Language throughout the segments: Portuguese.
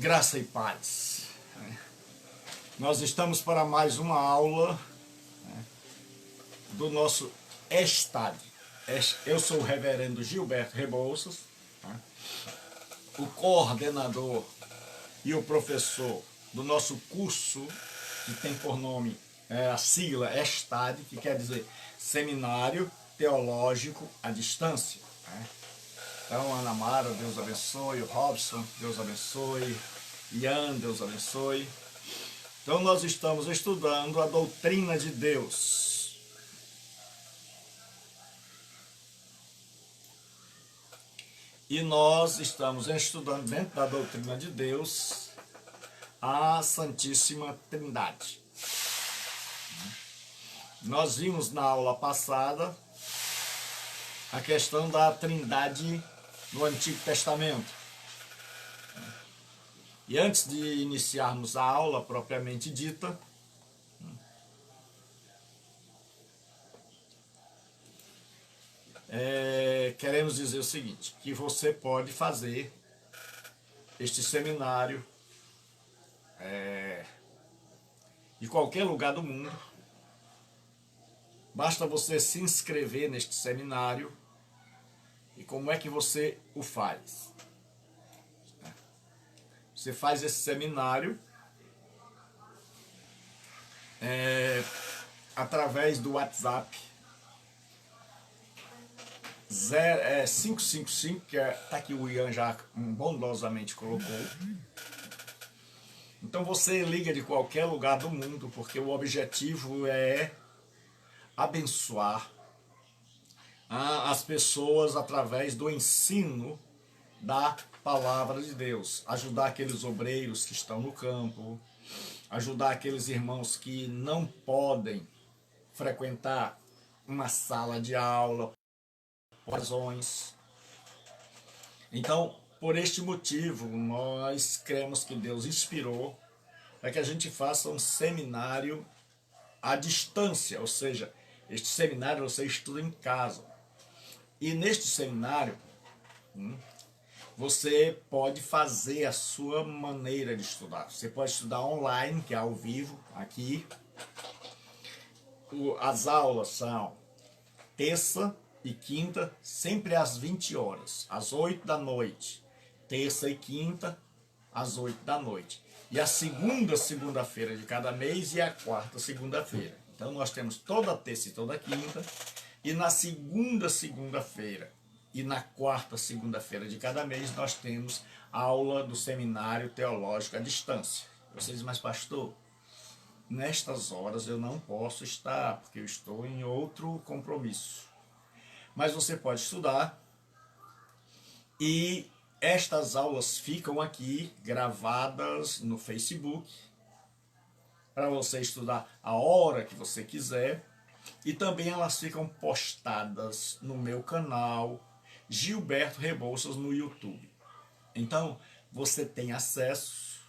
Graça e paz. Nós estamos para mais uma aula do nosso ESTAD. Eu sou o reverendo Gilberto Rebouças, o coordenador e o professor do nosso curso, que tem por nome a sigla ESTAD, que quer dizer Seminário Teológico à Distância. Então, Ana Mara, Deus abençoe, o Robson, Deus abençoe, Ian, Deus abençoe. Então, nós estamos estudando a doutrina de Deus. E nós estamos estudando dentro da doutrina de Deus a Santíssima Trindade. Nós vimos na aula passada a questão da Trindade no Antigo Testamento. E antes de iniciarmos a aula propriamente dita, queremos dizer o seguinte, que você pode fazer este seminário de qualquer lugar do mundo. Basta você se inscrever neste seminário. E como é que você o faz? Você faz esse seminário através do WhatsApp 555, que está aqui o Ian já bondosamente colocou. Então você liga de qualquer lugar do mundo, porque o objetivo é abençoar as pessoas através do ensino da palavra de Deus, ajudar aqueles obreiros que estão no campo, ajudar aqueles irmãos que não podem frequentar uma sala de aula por razões. Então, por este motivo, nós cremos que Deus inspirou para que a gente faça um seminário à distância, ou seja, este seminário você estuda em casa. E neste seminário, você pode fazer a sua maneira de estudar. Você pode estudar online, que é ao vivo, aqui. As aulas são terça e quinta, sempre às 20 horas, às 8 da noite. Terça e quinta, às 8 da noite. E a segunda-feira de cada mês e a quarta segunda-feira. Então nós temos toda terça e toda quinta. E na segunda-feira e na quarta segunda-feira de cada mês nós temos aula do Seminário Teológico à Distância. Você diz, mas pastor, nestas horas eu não posso estar, porque eu estou em outro compromisso. Mas você pode estudar e estas aulas ficam aqui gravadas no Facebook para você estudar a hora que você quiser. E também elas ficam postadas no meu canal Gilberto Rebouças no YouTube. Então você tem acesso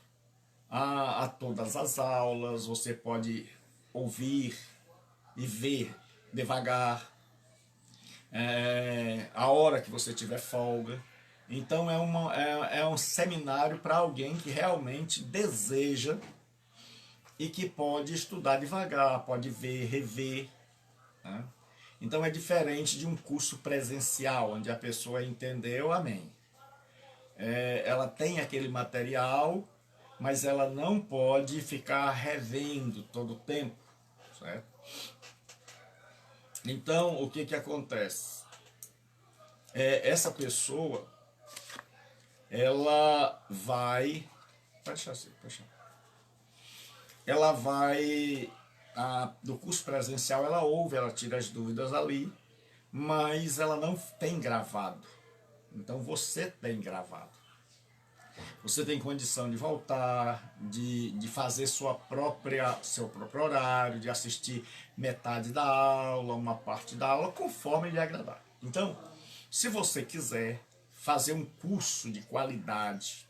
a todas as aulas, você pode ouvir e ver devagar, a hora que você tiver folga. Então é um seminário para alguém que realmente deseja e que pode estudar devagar, pode ver, rever. Então é diferente de um curso presencial, onde a pessoa entendeu, amém. Ela tem aquele material, mas ela não pode ficar revendo todo o tempo, certo? Então o que acontece? Essa pessoa, ela vai... Pode deixar assim, pode deixar. Ela vai... do curso presencial ela ouve, ela tira as dúvidas ali, mas ela não tem gravado. Então você tem gravado. Você tem condição de voltar, de fazer seu próprio horário, de assistir metade da aula, uma parte da aula, conforme lhe agradar. Então, se você quiser fazer um curso de qualidade,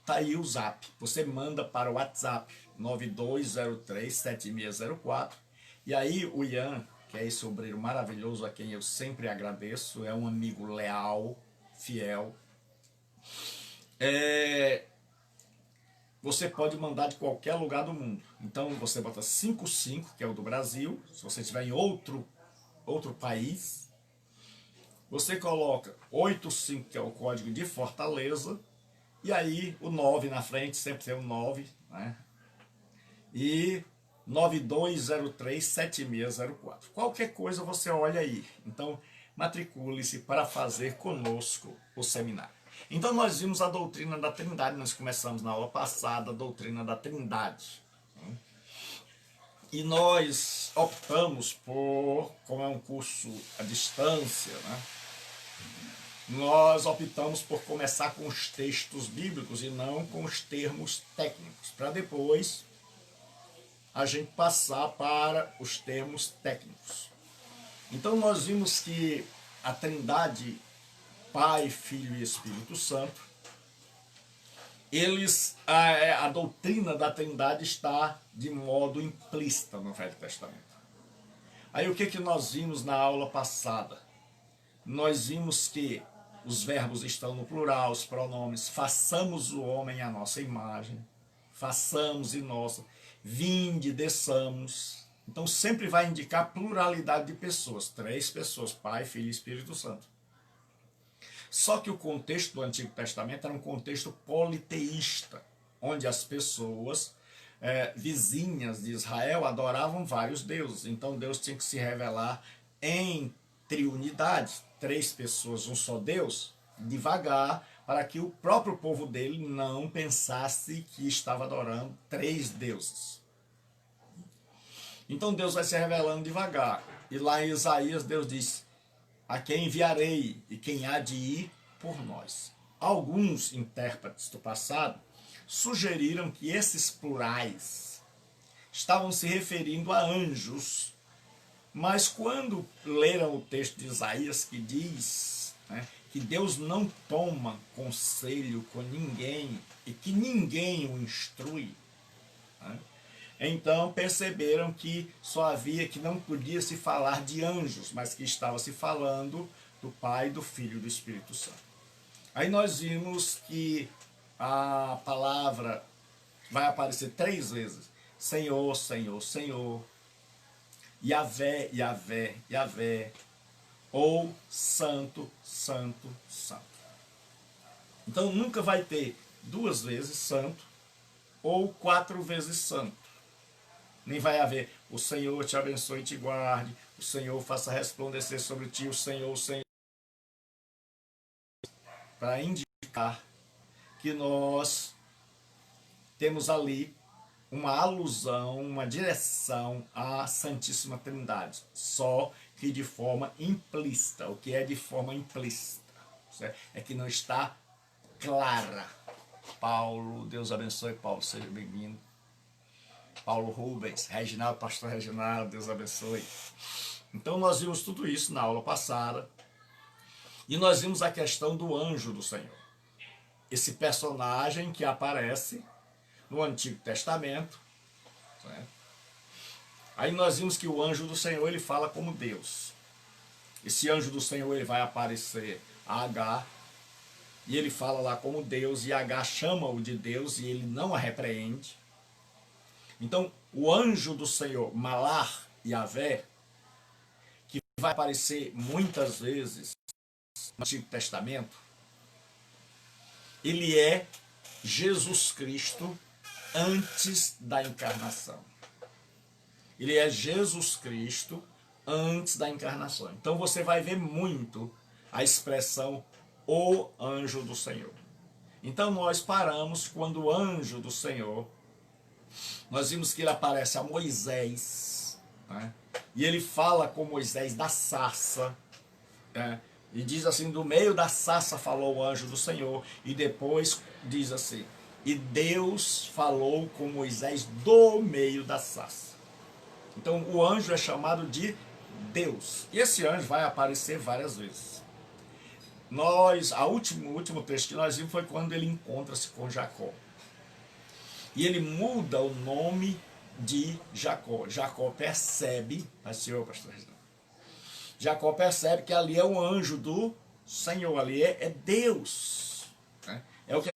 tá aí o Zap. Você manda para o WhatsApp 9203-7604. E aí o Ian, que é esse obreiro maravilhoso a quem eu sempre agradeço, é um amigo leal, fiel. é, você pode mandar de qualquer lugar do mundo. Então você bota 55, que é o do Brasil. Se você estiver em outro país, você coloca 85, que é o código de Fortaleza, e aí o 9 na frente, sempre tem o 9, né? E 92037604. Qualquer coisa você olha aí. Então, matricule-se para fazer conosco o seminário. Então, nós vimos a doutrina da Trindade. Nós começamos na aula passada a doutrina da Trindade. E nós optamos por, como é um curso à distância, né? Nós optamos por começar com os textos bíblicos e não com os termos técnicos, para depois a gente passar para os termos técnicos. Então nós vimos que a Trindade, Pai, Filho e Espírito Santo, a doutrina da Trindade está de modo implícita no Velho Testamento. Aí o que nós vimos na aula passada? Nós vimos que os verbos estão no plural, os pronomes, façamos o homem à nossa imagem, façamos e nossa, vinde, desçamos. Então sempre vai indicar pluralidade de pessoas, 3 pessoas, Pai, Filho e Espírito Santo. Só que o contexto do Antigo Testamento era um contexto politeísta, onde as pessoas vizinhas de Israel adoravam vários deuses. Então Deus tinha que se revelar em triunidade, 3 pessoas, um só Deus, devagar, para que o próprio povo dele não pensasse que estava adorando 3 deuses. Então Deus vai se revelando devagar. E lá em Isaías Deus diz: a quem enviarei e quem há de ir por nós. Alguns intérpretes do passado sugeriram que esses plurais estavam se referindo a anjos, mas quando leram o texto de Isaías que diz, né, que Deus não toma conselho com ninguém e que ninguém o instrui, né, então perceberam que que não podia se falar de anjos, mas que estava se falando do Pai, do Filho e do Espírito Santo. Aí nós vimos que a palavra vai aparecer 3 vezes: Senhor, Senhor, Senhor, Yahvé, Yahvé, Yahvé, ou Santo, Santo, Santo. Então nunca vai ter 2 vezes Santo ou 4 vezes Santo. Nem vai haver o Senhor te abençoe e te guarde, o Senhor faça resplandecer sobre ti, o Senhor, para indicar que nós temos ali uma alusão, uma direção à Santíssima Trindade, só que de forma implícita. O que é de forma implícita? É que não está clara. Paulo, Deus abençoe Paulo, seja bem-vindo. Paulo Rubens, Reginaldo, pastor Reginaldo, Deus abençoe. Então nós vimos tudo isso na aula passada. E nós vimos a questão do anjo do Senhor. Esse personagem que aparece no Antigo Testamento. Né? Aí nós vimos que o anjo do Senhor, ele fala como Deus. Esse anjo do Senhor, ele vai aparecer a Agar. E ele fala lá como Deus. E Agar chama-o de Deus e ele não a repreende. Então, o anjo do Senhor, Malar Yahvé, que vai aparecer muitas vezes no Antigo Testamento, ele é Jesus Cristo antes da encarnação. Ele é Jesus Cristo antes da encarnação. Então você vai ver muito a expressão o anjo do Senhor. Então nós paramos quando o anjo do Senhor, nós vimos que ele aparece a Moisés, né? E ele fala com Moisés da sarça, né? E diz assim: do meio da sarça falou o anjo do Senhor. E depois diz assim: e Deus falou com Moisés do meio da sarça. Então o anjo é chamado de Deus. E esse anjo vai aparecer várias vezes. O último texto que nós vimos foi quando ele encontra-se com Jacó. E ele muda o nome de Jacó. Jacó percebe, pastor Reginaldo, Jacó percebe que ali é o anjo do Senhor, ali é Deus. Né? É o que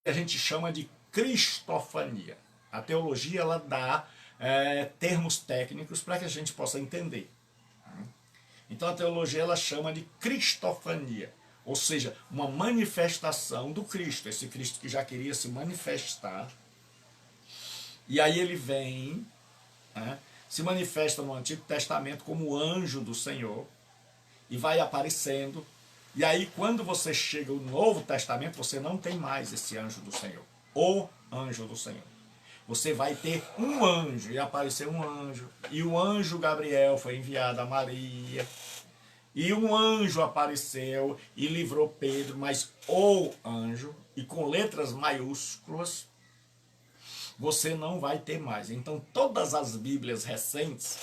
a gente chama de cristofania. A teologia ela dá termos técnicos para que a gente possa entender. Então a teologia ela chama de cristofania, ou seja, uma manifestação do Cristo, esse Cristo que já queria se manifestar. E aí ele vem, se manifesta no Antigo Testamento como anjo do Senhor, e vai aparecendo. E aí quando você chega no Novo Testamento, você não tem mais esse anjo do Senhor, o anjo do Senhor. Você vai ter um anjo, e apareceu um anjo, e o anjo Gabriel foi enviado a Maria, e um anjo apareceu e livrou Pedro, mas o anjo, e com letras maiúsculas, você não vai ter mais. Então todas as Bíblias recentes,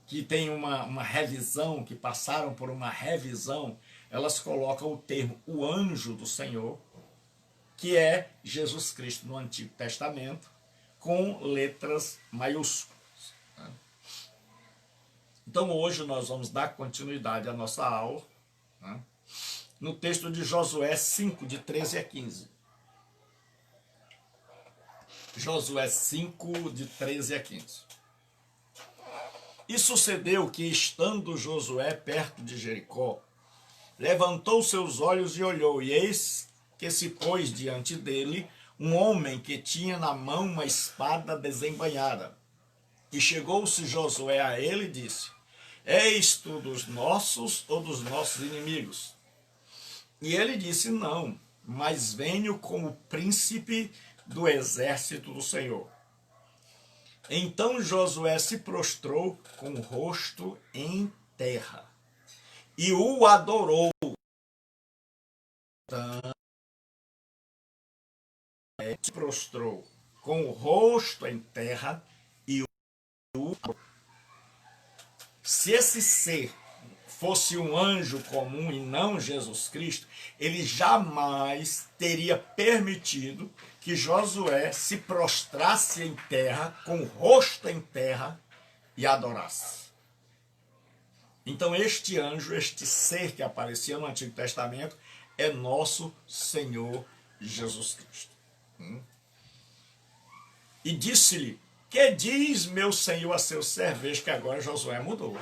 que tem uma revisão, que passaram por uma revisão, elas colocam o termo o anjo do Senhor, que é Jesus Cristo no Antigo Testamento, com letras maiúsculas. Então hoje nós vamos dar continuidade à nossa aula, no texto de Josué 5, de 13 a 15. Josué 5, de 13 a 15. E sucedeu que, estando Josué perto de Jericó, levantou seus olhos e olhou, e eis que se pôs diante dele um homem que tinha na mão uma espada desembainhada. E chegou-se Josué a ele e disse: És tu dos nossos ou dos nossos inimigos? E ele disse: Não, mas venho como príncipe do exército do Senhor. Então Josué se prostrou com o rosto em terra e o adorou. Se prostrou com o rosto em terra e o adorou. Se esse ser fosse um anjo comum e não Jesus Cristo, ele jamais teria permitido que Josué se prostrasse em terra, com o rosto em terra, e adorasse. Então este anjo, este ser que aparecia no Antigo Testamento, é nosso Senhor Jesus Cristo. E disse-lhe: que diz meu Senhor a seu servo? Que agora Josué mudou.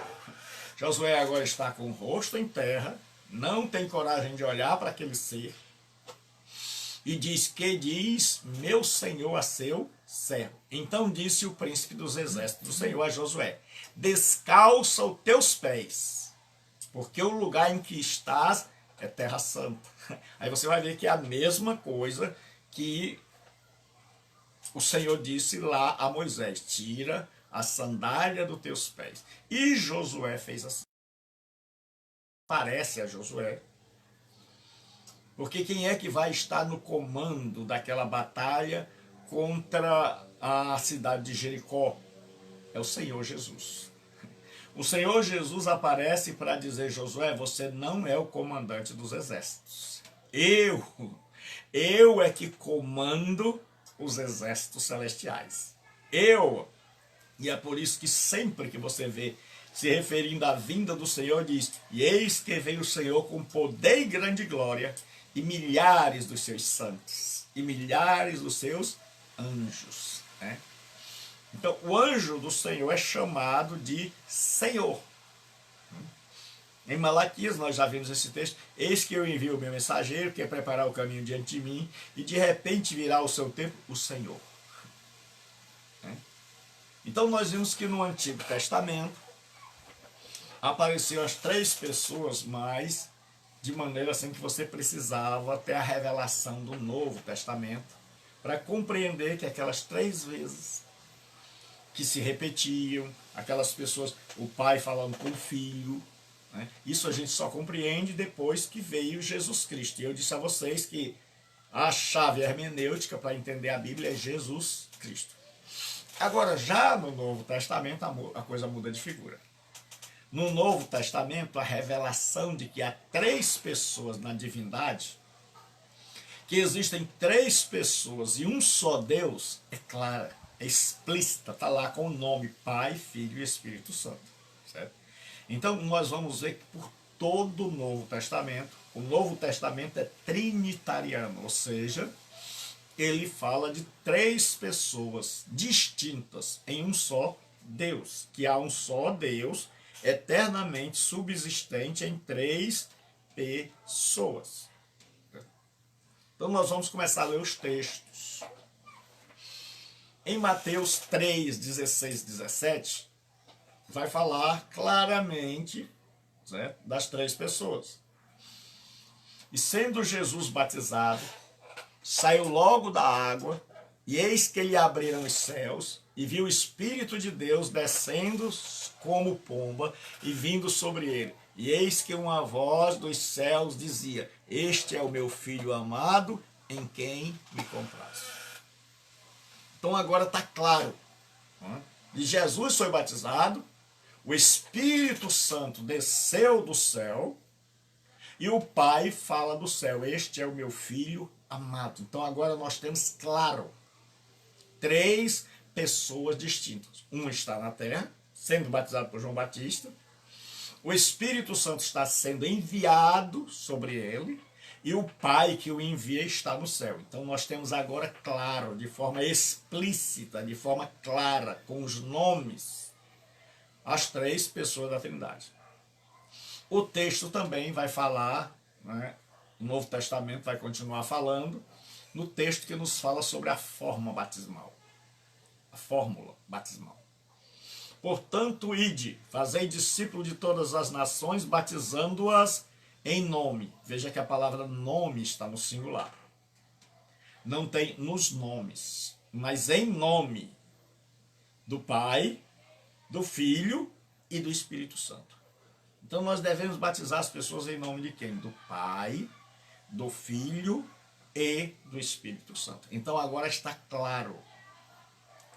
Josué agora está com o rosto em terra, não tem coragem de olhar para aquele ser, e diz: que diz meu Senhor a seu servo? Então disse o príncipe dos exércitos do Senhor a Josué: descalça os teus pés, porque o lugar em que estás é terra santa. Aí você vai ver que é a mesma coisa que o Senhor disse lá a Moisés: tira a sandália dos teus pés. E Josué fez assim. Parece a Josué, porque quem é que vai estar no comando daquela batalha contra a cidade de Jericó? É o Senhor Jesus. O Senhor Jesus aparece para dizer: Josué, você não é o comandante dos exércitos. Eu é que comando os exércitos celestiais. E é por isso que sempre que você vê se referindo à vinda do Senhor, diz: e eis que veio o Senhor com poder e grande glória, e milhares dos seus santos, e milhares dos seus anjos. Então o anjo do Senhor é chamado de Senhor. Em Malaquias nós já vimos esse texto: eis que eu envio o meu mensageiro, que é preparar o caminho diante de mim, e de repente virá o seu tempo o Senhor. Então nós vimos que no Antigo Testamento apareciam as três pessoas, mas de maneira assim que você precisava ter a revelação do Novo Testamento para compreender que aquelas três vezes que se repetiam, aquelas pessoas, o pai falando com o filho, isso a gente só compreende depois que veio Jesus Cristo. E eu disse a vocês que a chave hermenêutica para entender a Bíblia é Jesus Cristo. Agora, já no Novo Testamento, a coisa muda de figura. No Novo Testamento, a revelação de que há três pessoas na divindade, que existem três pessoas e um só Deus, é clara, é explícita, está lá com o nome Pai, Filho e Espírito Santo. Certo? Então, nós vamos ver que por todo o Novo Testamento é trinitariano, ou seja, ele fala de três pessoas distintas em um só Deus, que há um só Deus eternamente subsistente em três pessoas. Então nós vamos começar a ler os textos. Em Mateus 3, 16 e 17, vai falar claramente, né, das três pessoas. E sendo Jesus batizado, saiu logo da água, e eis que lhe abriram os céus, e viu o Espírito de Deus descendo como pomba e vindo sobre ele. E eis que uma voz dos céus dizia: Este é o meu Filho amado, em quem me comprazo. Então agora está claro. E Jesus foi batizado, o Espírito Santo desceu do céu, e o Pai fala do céu: Este é o meu Filho amado. Então agora nós temos claro três pessoas distintas. Um está na terra, sendo batizado por João Batista. O Espírito Santo está sendo enviado sobre ele. E o Pai que o envia está no céu. Então nós temos agora claro, de forma explícita, de forma clara, com os nomes, as três pessoas da Trindade. O texto também vai falar, né, o Novo Testamento vai continuar falando, no texto que nos fala sobre a forma batismal. A fórmula batismal. Portanto, ide, fazei discípulo de todas as nações, batizando-as em nome. Veja que a palavra nome está no singular. Não tem nos nomes, mas em nome do Pai, do Filho e do Espírito Santo. Então nós devemos batizar as pessoas em nome de quem? Do Pai, do Filho e do Espírito Santo. Então agora está claro,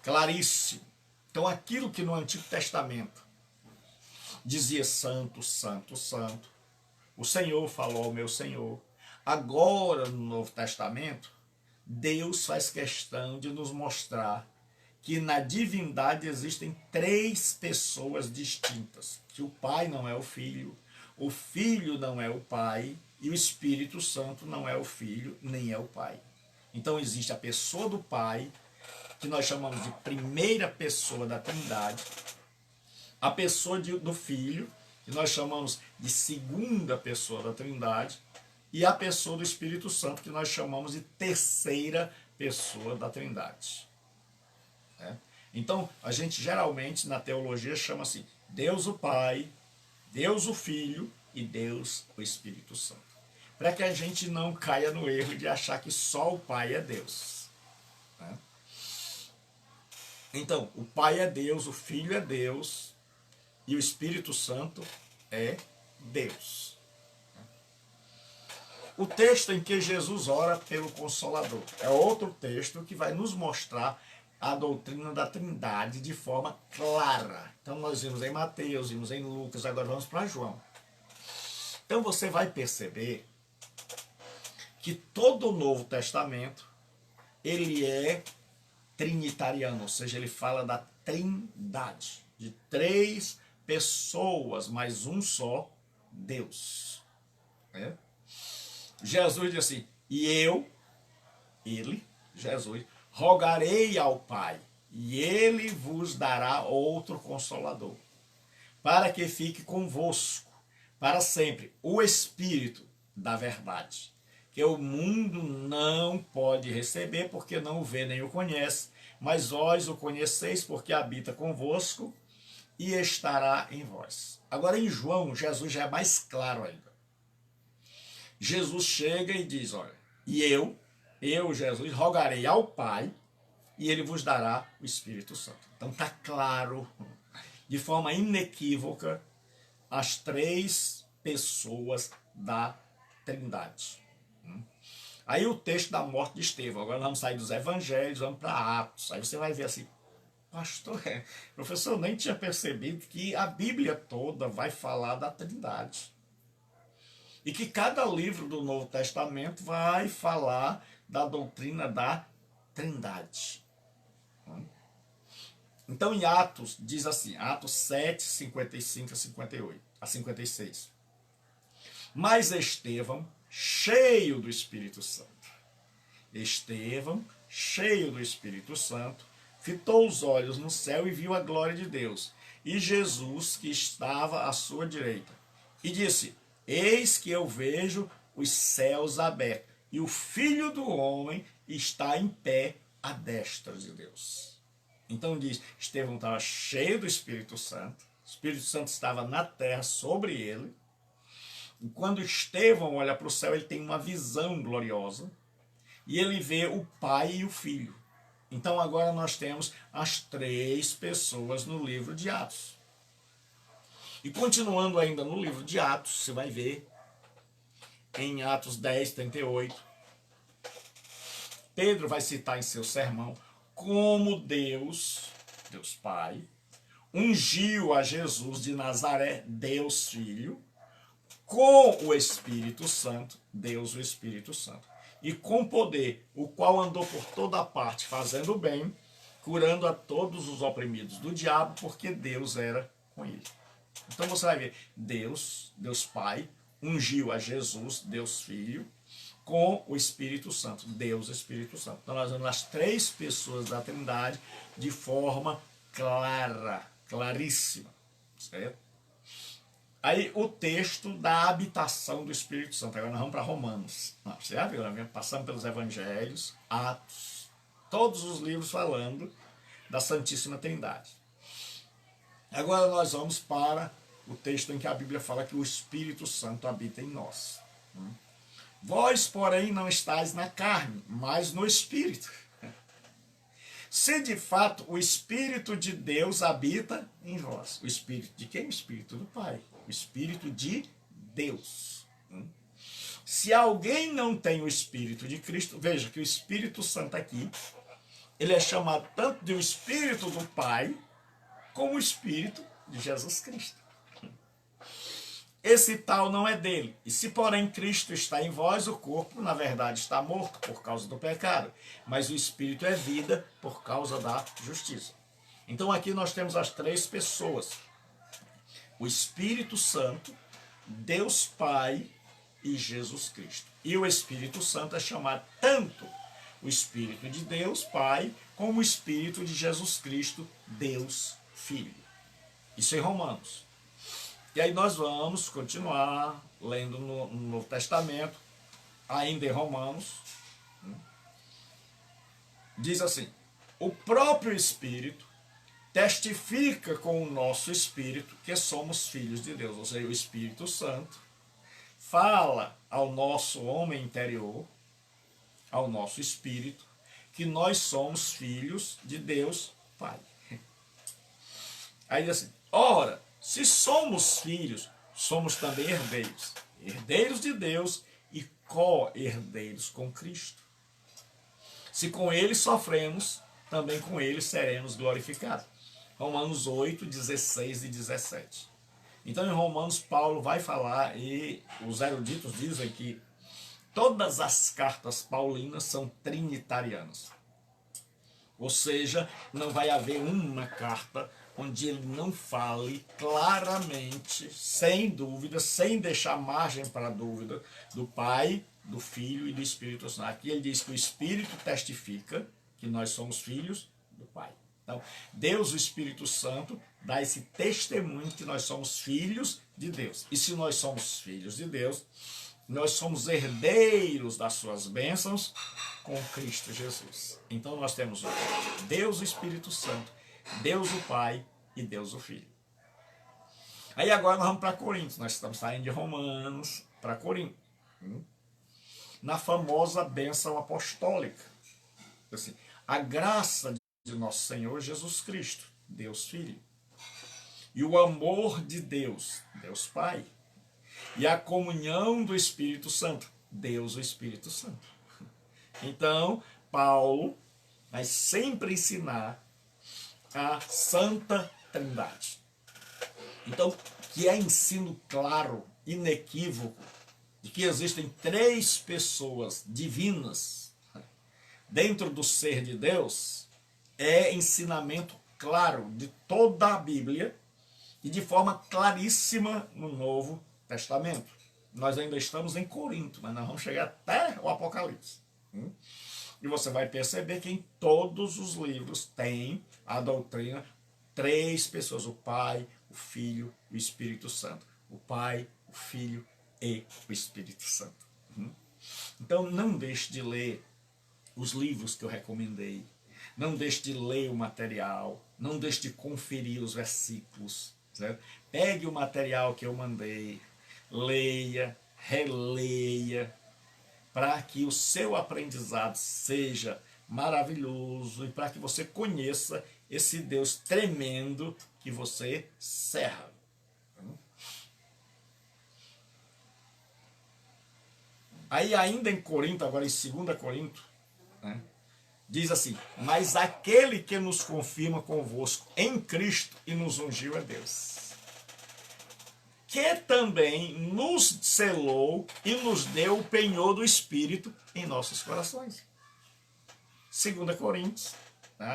claríssimo. Então aquilo que no Antigo Testamento dizia santo, santo, santo, o Senhor falou ao meu Senhor. Agora, no Novo Testamento, Deus faz questão de nos mostrar que na divindade existem três pessoas distintas. Que o Pai não é o Filho não é o Pai, e o Espírito Santo não é o Filho, nem é o Pai. Então existe a pessoa do Pai, que nós chamamos de primeira pessoa da Trindade, a pessoa do Filho, que nós chamamos de segunda pessoa da Trindade, e a pessoa do Espírito Santo, que nós chamamos de terceira pessoa da Trindade. Então, a gente geralmente na teologia chama assim: Deus o Pai, Deus o Filho e Deus o Espírito Santo. Para que a gente não caia no erro de achar que só o Pai é Deus. Então, o Pai é Deus, o Filho é Deus e o Espírito Santo é Deus. O texto em que Jesus ora pelo Consolador é outro texto que vai nos mostrar a doutrina da Trindade de forma clara. Então nós vimos em Mateus, vimos em Lucas, agora vamos para João. Então você vai perceber que todo o Novo Testamento ele é trinitariano, ou seja, ele fala da Trindade, de três pessoas, mas um só Deus. Jesus diz assim: e ele, Jesus, rogarei ao Pai, e ele vos dará outro Consolador, para que fique convosco para sempre, o Espírito da verdade, que o mundo não pode receber, porque não o vê nem o conhece, mas vós o conheceis, porque habita convosco e estará em vós. Agora em João, Jesus já é mais claro ainda. Jesus chega e diz: olha, e eu, Jesus, rogarei ao Pai, e ele vos dará o Espírito Santo. Então está claro, de forma inequívoca, as três pessoas da Trindade. Aí o texto da morte de Estevão. Agora vamos sair dos evangelhos, vamos para Atos. Aí você vai ver assim: pastor, professor, eu nem tinha percebido que a Bíblia toda vai falar da Trindade. E que cada livro do Novo Testamento vai falar da doutrina da Trindade. Então em Atos, diz assim, Atos 7, 55 a 56. Mas Estevão, cheio do Espírito Santo Estevão, cheio do Espírito Santo, fitou os olhos no céu e viu a glória de Deus, e Jesus que estava à sua direita. E disse: Eis que eu vejo os céus abertos, e o Filho do Homem está em pé à destra de Deus. Então diz, Estevão estava cheio do Espírito Santo, o Espírito Santo estava na terra sobre ele, e quando Estevão olha para o céu, ele tem uma visão gloriosa, e ele vê o Pai e o Filho. Então agora nós temos as três pessoas no livro de Atos. E continuando ainda no livro de Atos, você vai ver em Atos 10, 38, Pedro vai citar em seu sermão como Deus Pai, ungiu a Jesus de Nazaré, Deus Filho, com o Espírito Santo, Deus o Espírito Santo, e com poder, o qual andou por toda parte fazendo o bem, curando a todos os oprimidos do diabo, porque Deus era com ele. Então você vai ver, Deus Pai, ungiu a Jesus, Deus Filho, com o Espírito Santo, Deus Espírito Santo. Então nós vemos as três pessoas da Trindade de forma clara, claríssima, certo? Aí o texto da habitação do Espírito Santo. Agora nós vamos para Romanos. Certo? Passamos pelos Evangelhos, Atos, todos os livros falando da Santíssima Trindade. Agora nós vamos para o texto em que a Bíblia fala que o Espírito Santo habita em nós. Vós, porém, não estáis na carne, mas no Espírito. Se de fato o Espírito de Deus habita em vós. O Espírito de quem? O Espírito do Pai. O Espírito de Deus. Se alguém não tem o Espírito de Cristo, veja que o Espírito Santo aqui, ele é chamado tanto de o Espírito do Pai, como o Espírito de Jesus Cristo. Esse tal não é dele. E se porém Cristo está em vós, o corpo na verdade está morto por causa do pecado, mas o Espírito é vida por causa da justiça. Então aqui nós temos as três pessoas. O Espírito Santo, Deus Pai e Jesus Cristo. E o Espírito Santo é chamado tanto o Espírito de Deus Pai, como o Espírito de Jesus Cristo, Deus Filho. Isso em Romanos. E aí nós vamos continuar lendo no Novo Testamento, ainda em Romanos. Diz assim: o próprio Espírito testifica com o nosso espírito que somos filhos de Deus. Ou seja, o Espírito Santo fala ao nosso homem interior, ao nosso espírito, que nós somos filhos de Deus Pai. Aí diz assim: ora, se somos filhos, somos também herdeiros. Herdeiros de Deus e co-herdeiros com Cristo. Se com ele sofremos, também com ele seremos glorificados. Romanos 8, 16 e 17. Então em Romanos Paulo vai falar, e os eruditos dizem que todas as cartas paulinas são trinitarianas. Ou seja, não vai haver uma carta onde ele não fale claramente, sem dúvida, sem deixar margem para dúvida, do Pai, do Filho e do Espírito Santo. Aqui ele diz que o Espírito testifica que nós somos filhos do Pai. Então, Deus, o Espírito Santo, dá esse testemunho que nós somos filhos de Deus. E se nós somos filhos de Deus, nós somos herdeiros das suas bênçãos com Cristo Jesus. Então nós temos Deus, o Espírito Santo, Deus, o Pai e Deus, o Filho. Aí agora nós vamos para Coríntios. Nós estamos saindo de Romanos para Coríntios. Na famosa bênção apostólica. Assim, a graça de nosso Senhor Jesus Cristo, Deus Filho, e o amor de Deus, Deus Pai, e a comunhão do Espírito Santo, Deus o Espírito Santo. Então, Paulo vai sempre ensinar a Santa Trindade. Então, que é ensino claro, inequívoco, de que existem três pessoas divinas dentro do ser de Deus, é ensinamento claro de toda a Bíblia e de forma claríssima no Novo Testamento. Nós ainda estamos em Corinto, mas nós vamos chegar até o Apocalipse. E você vai perceber que em todos os livros tem a doutrina, três pessoas, o Pai, o Filho e o Espírito Santo. O Pai, o Filho e o Espírito Santo. Então não deixe de ler os livros que eu recomendei. Não deixe de ler o material. Não deixe de conferir os versículos. Certo? Pegue o material que eu mandei. Leia, releia, para que o seu aprendizado seja maravilhoso e para que você conheça esse Deus tremendo que você serve. Aí ainda em Corinto, agora em 2 Corinto, né, diz assim: mas aquele que nos confirma convosco em Cristo e nos ungiu é Deus, que também nos selou e nos deu o penhor do Espírito em nossos corações. 2 Coríntios.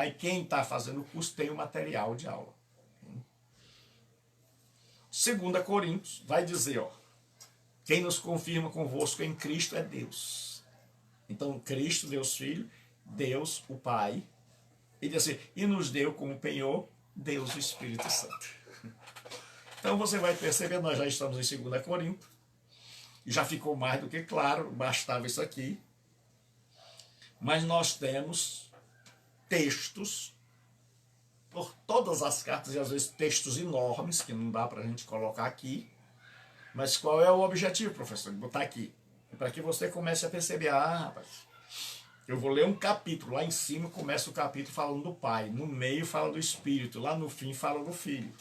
E quem está fazendo o curso tem o material de aula. 2 Coríntios vai dizer, ó, quem nos confirma convosco em Cristo é Deus. Então, Cristo, Deus Filho, Deus, o Pai, e diz assim, e nos deu como penhor Deus, o Espírito Santo. Então você vai perceber, nós já estamos em 2 Coríntios, já ficou mais do que claro, bastava isso aqui, mas nós temos textos por todas as cartas, e às vezes textos enormes, que não dá para a gente colocar aqui, mas qual é o objetivo, professor, de botar aqui? É para que você comece a perceber, rapaz, eu vou ler um capítulo, lá em cima começa o capítulo falando do Pai, no meio fala do Espírito, lá no fim fala do Filho.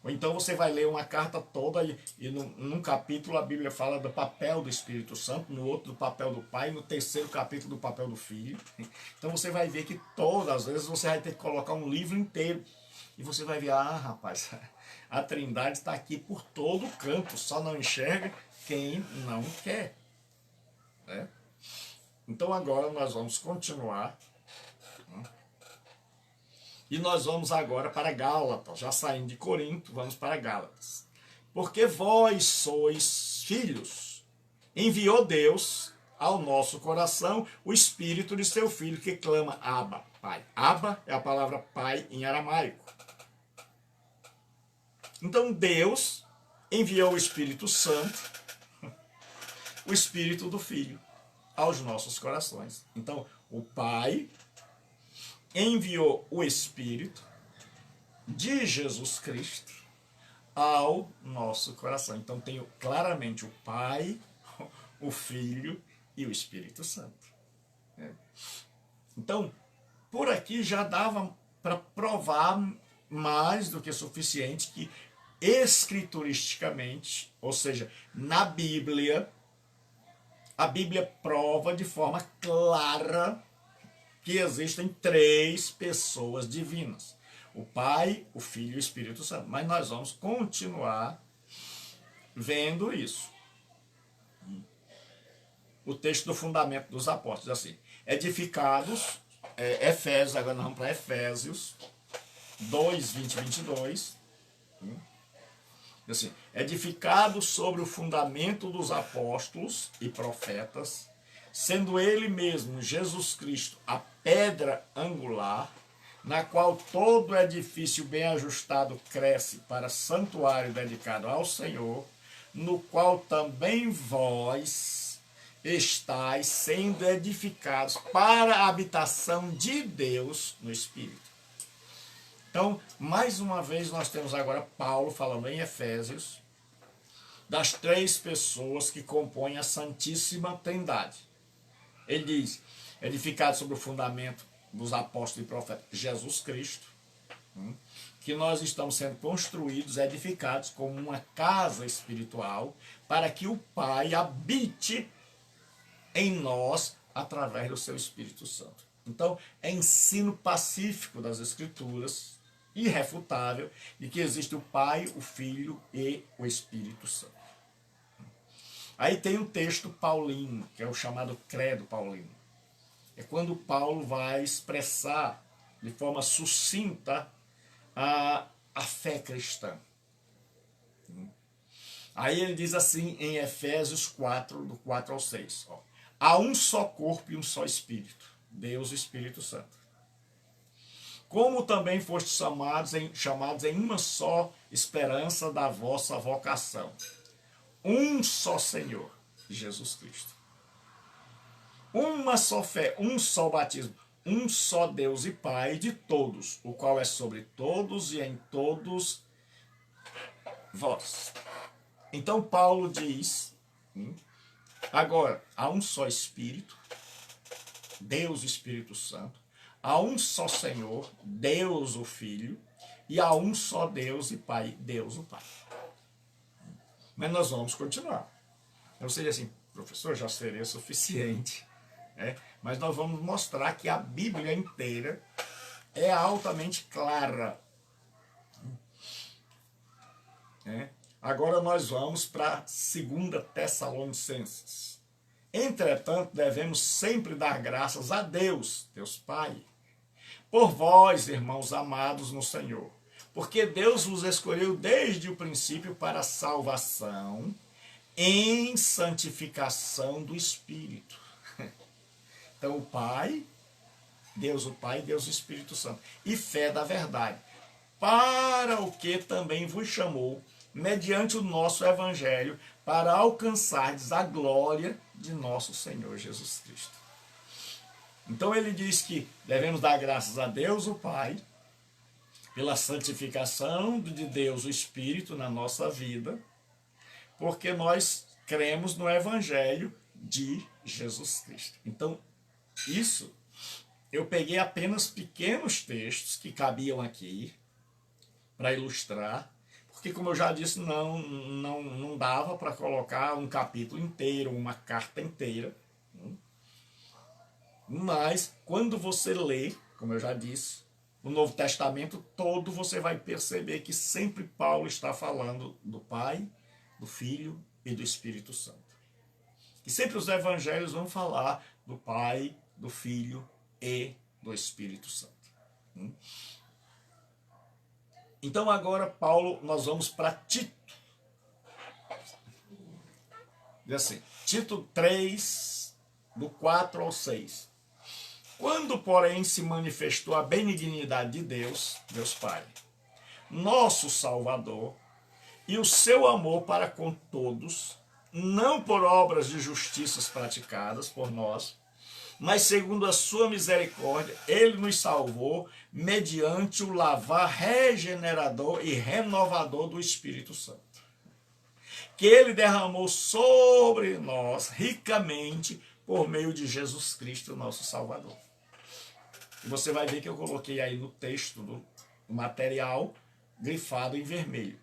Ou então você vai ler uma carta toda e num capítulo a Bíblia fala do papel do Espírito Santo, no outro do papel do Pai, no terceiro capítulo do papel do Filho. Então você vai ver que todas as vezes você vai ter que colocar um livro inteiro. E você vai ver, rapaz, a Trindade está aqui por todo canto, só não enxerga quem não quer. Né? Então agora nós vamos continuar. E nós vamos agora para Gálatas, já saindo de Corinto, vamos para Gálatas. Porque vós sois filhos, enviou Deus ao nosso coração o Espírito de seu Filho, que clama Abba, Pai. Abba é a palavra Pai em aramaico. Então Deus enviou o Espírito Santo, o Espírito do Filho, aos nossos corações. Então o Pai enviou o Espírito de Jesus Cristo ao nosso coração. Então tem claramente o Pai, o Filho e o Espírito Santo. Então, por aqui já dava para provar mais do que suficiente que escrituristicamente, ou seja, na Bíblia, a Bíblia prova de forma clara que existem três pessoas divinas. O Pai, o Filho e o Espírito Santo. Mas nós vamos continuar vendo isso. O texto do fundamento dos apóstolos, assim. Edificados, Efésios, agora nós vamos para Efésios 2, 20 e 22. Assim, edificados sobre o fundamento dos apóstolos e profetas, sendo ele mesmo, Jesus Cristo, a pedra angular, na qual todo edifício bem ajustado cresce para santuário dedicado ao Senhor, no qual também vós estáis sendo edificados para a habitação de Deus no Espírito. Então, mais uma vez, nós temos agora Paulo falando em Efésios das três pessoas que compõem a Santíssima Trindade. Ele diz, edificado sobre o fundamento dos apóstolos e profetas Jesus Cristo, que nós estamos sendo construídos, edificados como uma casa espiritual, para que o Pai habite em nós através do seu Espírito Santo. Então, é ensino pacífico das Escrituras, irrefutável, de que existe o Pai, o Filho e o Espírito Santo. Aí tem um texto paulino, que é o chamado credo paulino. É quando Paulo vai expressar de forma sucinta a fé cristã. Aí ele diz assim em Efésios 4, do 4 ao 6. há um só corpo e um só Espírito, Deus e Espírito Santo. Como também fostes chamados em uma só esperança da vossa vocação. Um só Senhor, Jesus Cristo. Uma só fé, um só batismo, um só Deus e Pai de todos, o qual é sobre todos e em todos vós. Então Paulo diz, agora, há um só Espírito, Deus e Espírito Santo, há um só Senhor, Deus o Filho, e há um só Deus e Pai, Deus o Pai. Mas nós vamos continuar. Não seria assim, professor, já seria suficiente. Mas nós vamos mostrar que a Bíblia inteira é altamente clara. Agora nós vamos para 2 Tessalonicenses. Entretanto, devemos sempre dar graças a Deus, Deus Pai, por vós, irmãos amados no Senhor, porque Deus vos escolheu desde o princípio para a salvação em santificação do Espírito. Então, o Pai, Deus o Pai, Deus o Espírito Santo, e fé da verdade, para o que também vos chamou, mediante o nosso Evangelho, para alcançardes a glória de nosso Senhor Jesus Cristo. Então ele diz que devemos dar graças a Deus o Pai, pela santificação de Deus o Espírito na nossa vida, porque nós cremos no Evangelho de Jesus Cristo. Então, isso, eu peguei apenas pequenos textos que cabiam aqui para ilustrar, porque, como eu já disse, não dava para colocar um capítulo inteiro, uma carta inteira. Mas, quando você lê, como eu já disse, o Novo Testamento todo, você vai perceber que sempre Paulo está falando do Pai, do Filho e do Espírito Santo. E sempre os evangelhos vão falar do Pai, do Filho e do Espírito Santo. Então agora, Paulo, nós vamos para Tito. Diz assim, Tito 3, do 4 ao 6. Quando, porém, se manifestou a benignidade de Deus, Deus Pai, nosso Salvador, e o seu amor para com todos, não por obras de justiças praticadas por nós, mas segundo a sua misericórdia, ele nos salvou mediante o lavar regenerador e renovador do Espírito Santo, que ele derramou sobre nós ricamente por meio de Jesus Cristo, nosso Salvador. E você vai ver que eu coloquei aí no texto do material grifado em vermelho.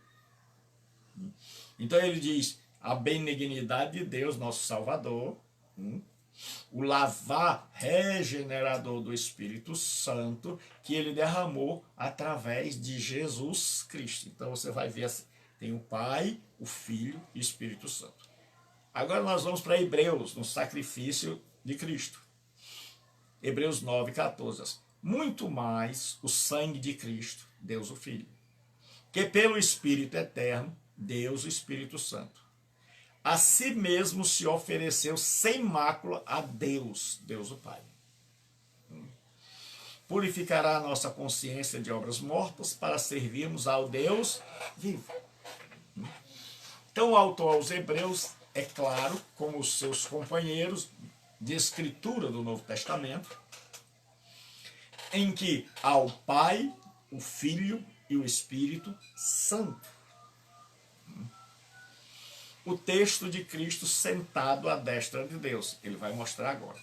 Então ele diz, a benignidade de Deus, nosso Salvador, o lavar regenerador do Espírito Santo, que ele derramou através de Jesus Cristo. Então você vai ver assim, tem o Pai, o Filho e o Espírito Santo. Agora nós vamos para Hebreus, no sacrifício de Cristo. Hebreus 9, 14. Muito mais o sangue de Cristo, Deus o Filho, que pelo Espírito eterno, Deus o Espírito Santo, a si mesmo se ofereceu sem mácula a Deus, Deus o Pai. Purificará a nossa consciência de obras mortas para servirmos ao Deus vivo. Então o autor aos Hebreus, é claro, como os seus companheiros de escritura do Novo Testamento, em que há o Pai, o Filho e o Espírito Santo. O texto de Cristo sentado à destra de Deus. Ele vai mostrar agora.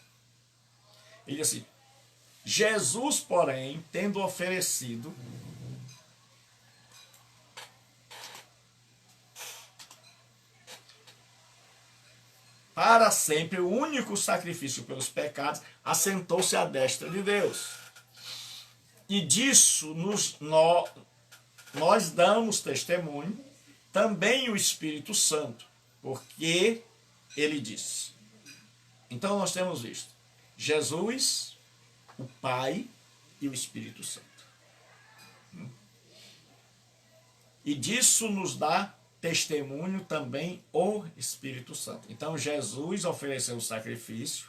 Ele diz assim, Jesus, porém, tendo oferecido para sempre o único sacrifício pelos pecados, assentou-se à destra de Deus. E disso nós damos testemunho, também o Espírito Santo, porque ele disse. Então nós temos visto Jesus, o Pai e o Espírito Santo. E disso nos dá testemunho também o Espírito Santo. Então Jesus ofereceu o sacrifício,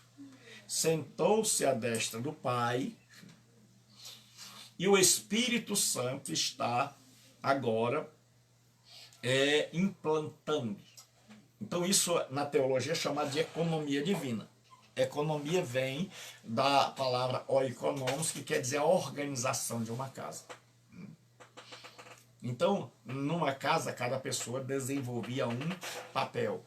sentou-se à destra do Pai, e o Espírito Santo está agora implantando. Então isso na teologia é chamado de economia divina. Economia vem da palavra oikonomos, que quer dizer a organização de uma casa. Então, numa casa, cada pessoa desenvolvia um papel.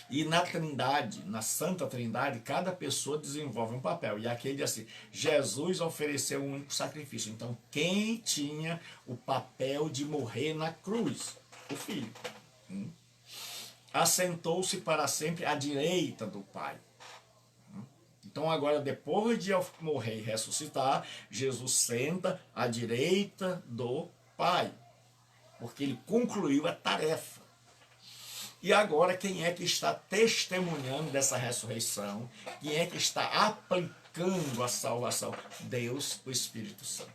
E na Trindade, na Santa Trindade, cada pessoa desenvolve um papel. E aqui ele diz assim, Jesus ofereceu um único sacrifício. Então, quem tinha o papel de morrer na cruz? O Filho. Assentou-se para sempre à direita do Pai. Então agora, depois de morrer e ressuscitar, Jesus senta à direita do Pai. Porque ele concluiu a tarefa. E agora, quem é que está testemunhando dessa ressurreição? Quem é que está aplicando a salvação? Deus, o Espírito Santo.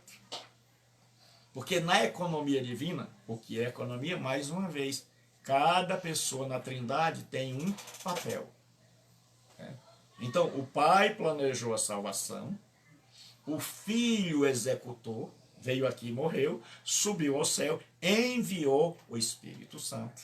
Porque na economia divina, o que é economia? Mais uma vez, cada pessoa na Trindade tem um papel. Então, o Pai planejou a salvação, o Filho executou, veio aqui e morreu, subiu ao céu, enviou o Espírito Santo.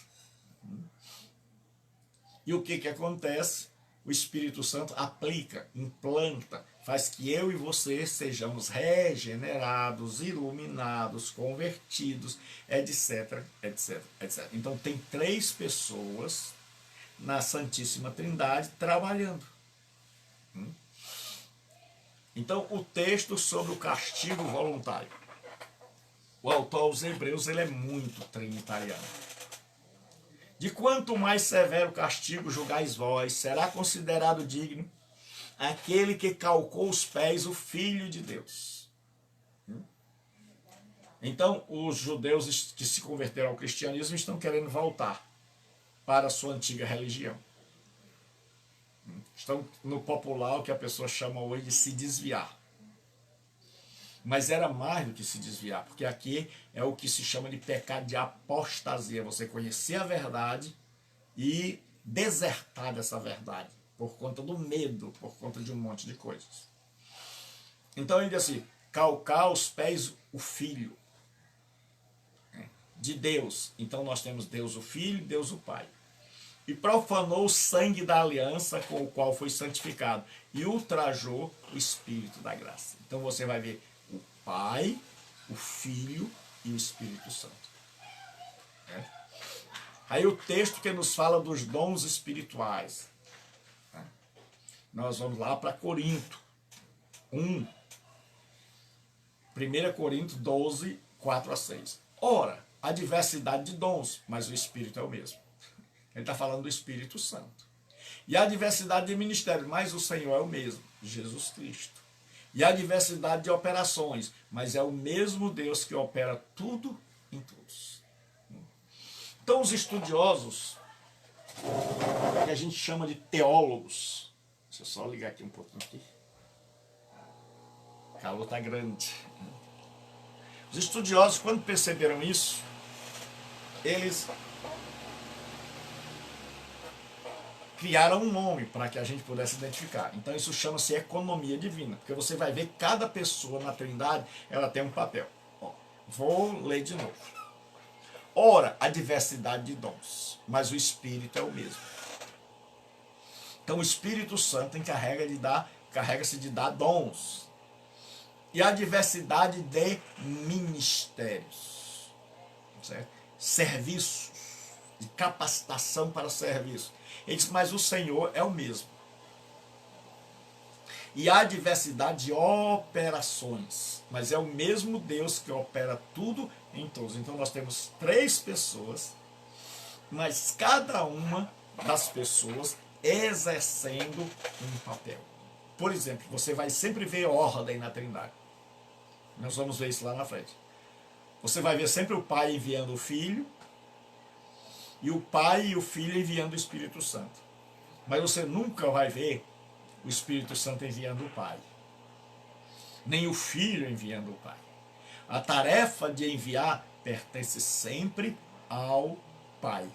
E o que acontece? O Espírito Santo aplica, implanta, faz que eu e você sejamos regenerados, iluminados, convertidos, etc, etc, etc. Então tem 3 pessoas na Santíssima Trindade trabalhando. Então o texto sobre o castigo voluntário. O autor aos Hebreus ele é muito trinitariano. De quanto mais severo castigo julgais vós, será considerado digno aquele que calcou os pés, o Filho de Deus. Então, os judeus que se converteram ao cristianismo estão querendo voltar para a sua antiga religião. Estão no popular, o que a pessoa chama hoje de se desviar. Mas era mais do que se desviar, porque aqui é o que se chama de pecado de apostasia. Você conhecer a verdade e desertar dessa verdade, por conta do medo, por conta de um monte de coisas. Então ele diz assim, calcar aos pés o Filho de Deus. Então nós temos Deus o Filho e Deus o Pai. E profanou o sangue da aliança com o qual foi santificado. E ultrajou o Espírito da graça. Então você vai ver o Pai, o Filho e o Espírito Santo. Aí o texto que nos fala dos dons espirituais. Nós vamos lá para Corinto 1. 1 Coríntios 12, 4 a 6. Ora, há diversidade de dons, mas o Espírito é o mesmo. Ele está falando do Espírito Santo. E há diversidade de ministérios, mas o Senhor é o mesmo, Jesus Cristo. E há diversidade de operações, mas é o mesmo Deus que opera tudo em todos. Então os estudiosos, que a gente chama de teólogos, deixa eu só ligar aqui um pouquinho aqui. O calor está grande. Os estudiosos, quando perceberam isso, eles criaram um nome para que a gente pudesse identificar. Então isso chama-se economia divina, porque você vai ver cada pessoa na Trindade, ela tem um papel. Vou ler de novo. Ora, a diversidade de dons, mas o Espírito é o mesmo. Então o Espírito Santo encarrega-se de dar dons. E a diversidade de ministérios, certo? Serviços, de capacitação para serviço. Ele diz, mas o Senhor é o mesmo. E há diversidade de operações, mas é o mesmo Deus que opera tudo em todos. Então nós temos 3 pessoas, mas cada uma das pessoas exercendo um papel. Por exemplo, você vai sempre ver ordem na Trindade. Nós vamos ver isso lá na frente. Você vai ver sempre o Pai enviando o Filho, e o Pai e o Filho enviando o Espírito Santo. Mas você nunca vai ver o Espírito Santo enviando o Pai, nem o Filho enviando o Pai. A tarefa de enviar pertence sempre ao Pai.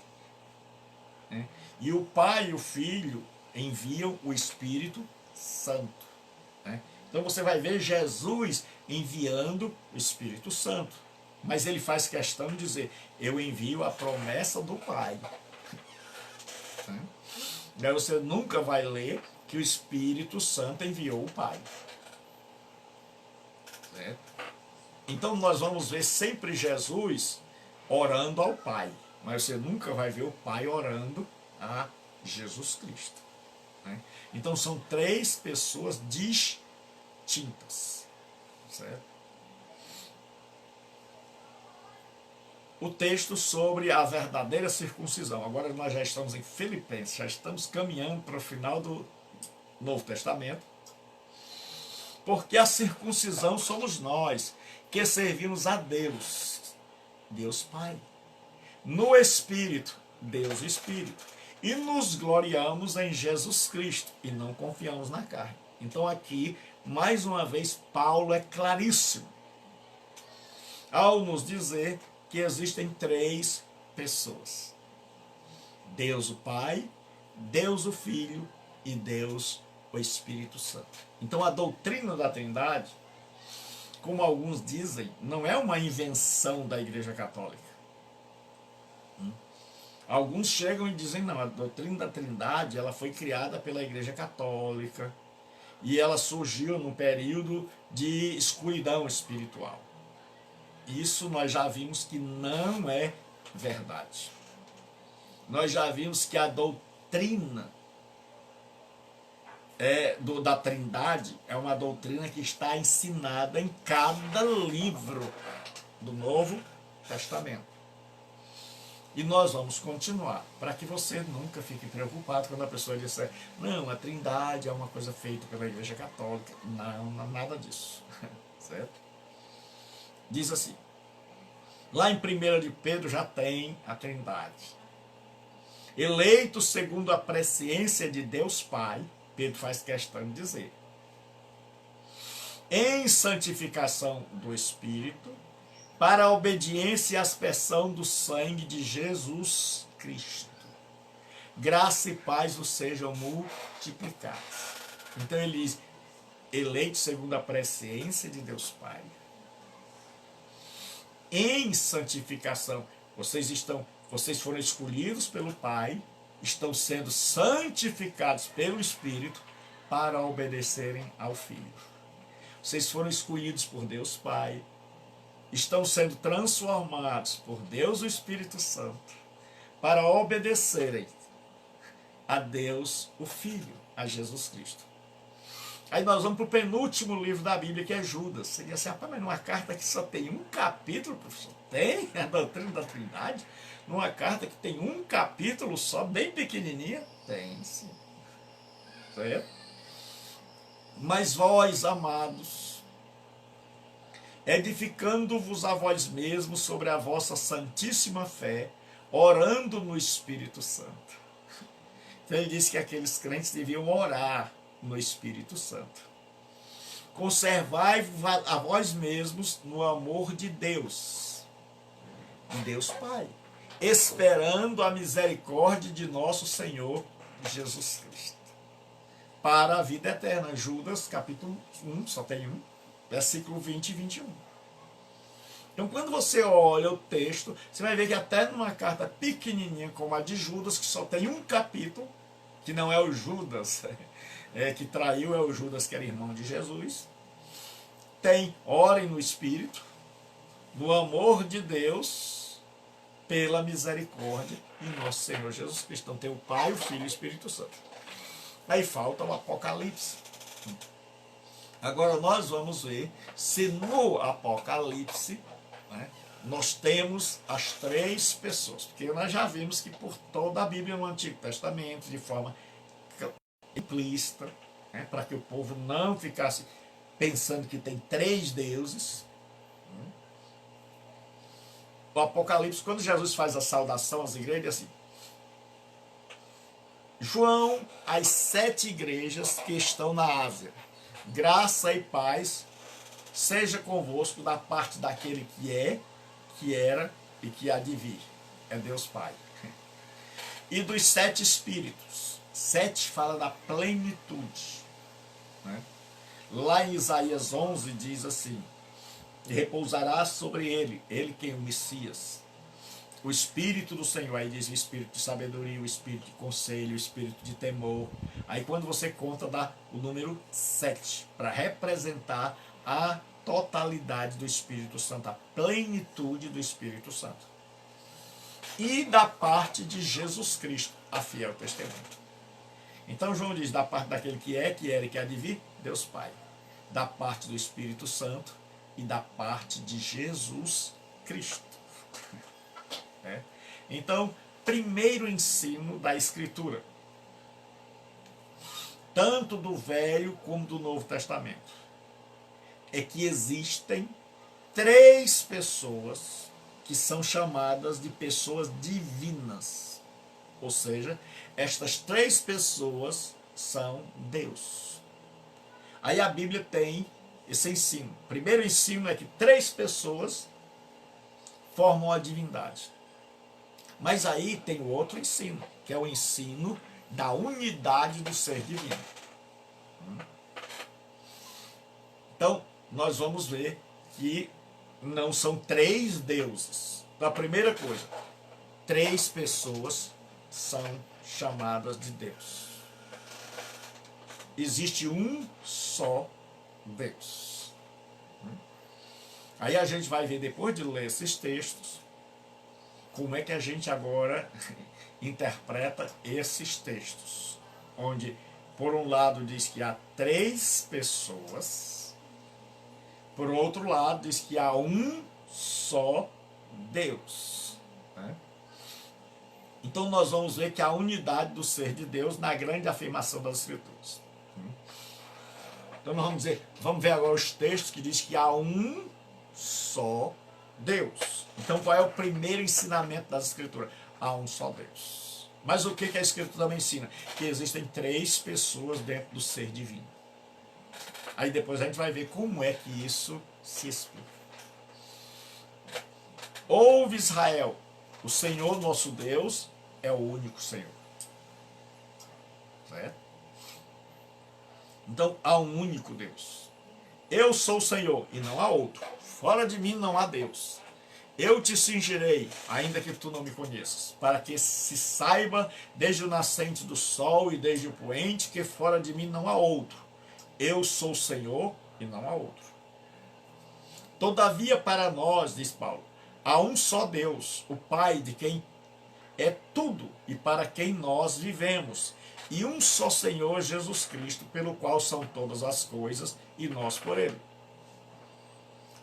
E o Pai e o Filho enviam o Espírito Santo. Então você vai ver Jesus enviando o Espírito Santo. Mas ele faz questão de dizer, eu envio a promessa do Pai. Daí você nunca vai ler que o Espírito Santo enviou o Pai. Certo? Então nós vamos ver sempre Jesus orando ao Pai. Mas você nunca vai ver o Pai orando a Jesus Cristo. Então são três pessoas distintas. Certo? O texto sobre a verdadeira circuncisão. Agora nós já estamos em Filipenses, já estamos caminhando para o final do Novo Testamento. Porque a circuncisão somos nós, que servimos a Deus, Deus Pai. No Espírito, Deus Espírito. E nos gloriamos em Jesus Cristo, e não confiamos na carne. Então aqui, mais uma vez, Paulo é claríssimo ao nos dizer que existem três pessoas. Deus o Pai, Deus o Filho e Deus o Espírito Santo. Então a doutrina da Trindade, como alguns dizem, não é uma invenção da Igreja Católica. Alguns chegam e dizem, não, a doutrina da Trindade ela foi criada pela Igreja Católica e ela surgiu num período de escuridão espiritual. Isso nós já vimos que não é verdade. Nós já vimos que a doutrina da Trindade é uma doutrina que está ensinada em cada livro do Novo Testamento. E nós vamos continuar, para que você nunca fique preocupado quando a pessoa disser, não, a Trindade é uma coisa feita pela Igreja Católica. Não, nada disso. Certo? Diz assim, lá em 1 de Pedro já tem a Trindade. Eleitos segundo a presciência de Deus Pai, Pedro faz questão de dizer, em santificação do Espírito, para a obediência e aspersão do sangue de Jesus Cristo. Graça e paz vos sejam multiplicadas. Então ele diz, eleitos segundo a presciência de Deus Pai, em santificação, vocês foram escolhidos pelo Pai, estão sendo santificados pelo Espírito para obedecerem ao Filho. Vocês foram escolhidos por Deus Pai, estão sendo transformados por Deus o Espírito Santo para obedecerem a Deus o Filho, a Jesus Cristo. Aí nós vamos para o penúltimo livro da Bíblia, que é Judas. Você diz assim, mas numa carta que só tem um capítulo, professor, tem a doutrina da Trindade? Numa carta que tem um capítulo só, bem pequenininha? Tem sim. Certo? Mas vós, amados, edificando-vos a vós mesmos sobre a vossa santíssima fé, orando no Espírito Santo. Então ele disse que aqueles crentes deviam orar no Espírito Santo. Conservai a vós mesmos no amor de Deus Pai, esperando a misericórdia de nosso Senhor Jesus Cristo, para a vida eterna. Judas, capítulo 1, só tem um, versículo 20 e 21. Então, quando você olha o texto, você vai ver que até numa carta pequenininha como a de Judas, que só tem um capítulo, que não é o Judas que traiu, é o Judas que era irmão de Jesus, tem orem no Espírito, no amor de Deus, pela misericórdia de nosso Senhor Jesus Cristo. Então tem o Pai, o Filho e o Espírito Santo. Aí falta o Apocalipse. Agora nós vamos ver se no Apocalipse, nós temos as três pessoas, porque nós já vimos que por toda a Bíblia no Antigo Testamento, de forma implícita, para que o povo não ficasse pensando que tem três deuses. O Apocalipse, quando Jesus faz a saudação às igrejas, assim, João, às 7 igrejas que estão na Ásia, graça e paz seja convosco da parte daquele que que era e que há de vir. É Deus Pai. E dos 7 Espíritos. 7 fala da plenitude, né? Lá em Isaías 11 diz assim: e repousará sobre ele, ele quem? O Messias, o Espírito do Senhor. Aí diz o Espírito de sabedoria, o Espírito de conselho, o Espírito de temor. Aí quando você conta, dá o número 7, para representar a totalidade do Espírito Santo, a plenitude do Espírito Santo. E da parte de Jesus Cristo, a fiel testemunha. Então João diz, da parte daquele que era e que há de vir, Deus Pai. Da parte do Espírito Santo e da parte de Jesus Cristo. Então, primeiro ensino da Escritura, tanto do Velho como do Novo Testamento, é que existem 3 pessoas que são chamadas de pessoas divinas. Ou seja, estas 3 pessoas são Deus. Aí a Bíblia tem esse ensino. O primeiro ensino é que 3 pessoas formam a divindade. Mas aí tem o outro ensino, que é o ensino da unidade do ser divino. Então, nós vamos ver que não são 3 deuses. Então, a primeira coisa, 3 pessoas são chamadas de Deus. Existe um só Deus. Aí a gente vai ver, depois de ler esses textos, como é que a gente agora interpreta esses textos. Onde, por um lado, diz que há 3 pessoas, por outro lado, diz que há um só Deus. Então nós vamos ver que há unidade do ser de Deus na grande afirmação das Escrituras. Então nós vamos ver agora os textos que diz que há um só Deus. Então qual é o primeiro ensinamento das Escrituras? Há um só Deus. Mas o que a Escritura também ensina? Que existem 3 pessoas dentro do ser divino. Aí depois a gente vai ver como é que isso se explica. Ouve Israel, o Senhor nosso Deus é o único Senhor. Certo? Então há um único Deus. Eu sou o Senhor e não há outro. Fora de mim não há Deus. Eu te cingirei, ainda que tu não me conheças, para que se saiba desde o nascente do sol e desde o poente que fora de mim não há outro. Eu sou o Senhor e não há outro. Todavia para nós, diz Paulo, há um só Deus, o Pai de quem é tudo e para quem nós vivemos, e um só Senhor Jesus Cristo, pelo qual são todas as coisas e nós por ele.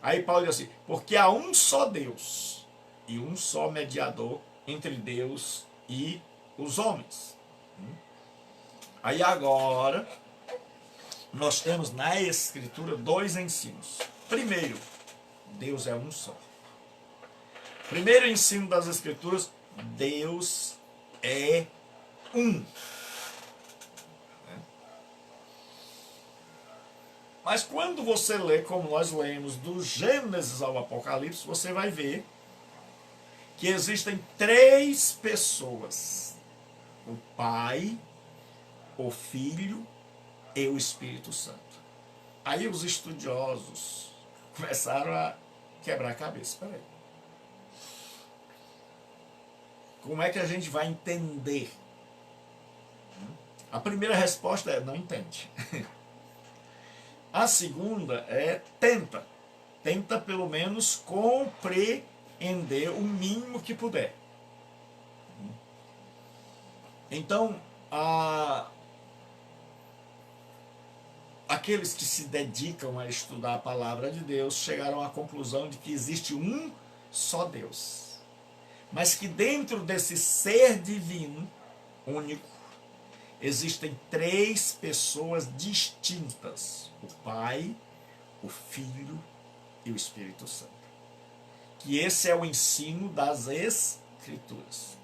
Aí Paulo diz assim, porque há um só Deus e um só mediador entre Deus e os homens. Aí agora, nós temos na Escritura 2 ensinos. Primeiro, Deus é um só. Primeiro ensino das Escrituras, Deus é um. Mas quando você lê, como nós lemos, do Gênesis ao Apocalipse, você vai ver que existem 3 pessoas. O Pai, o Filho e o Espírito Santo. Aí os estudiosos começaram a quebrar a cabeça. Espera aí. Como é que a gente vai entender? A primeira resposta é, não entende. A segunda é tenta. Tenta pelo menos compreender o mínimo que puder. Então, aqueles que se dedicam a estudar a palavra de Deus chegaram à conclusão de que existe um só Deus. Mas que dentro desse ser divino, único, existem 3 pessoas distintas. O Pai, o Filho e o Espírito Santo. Que esse é o ensino das Escrituras.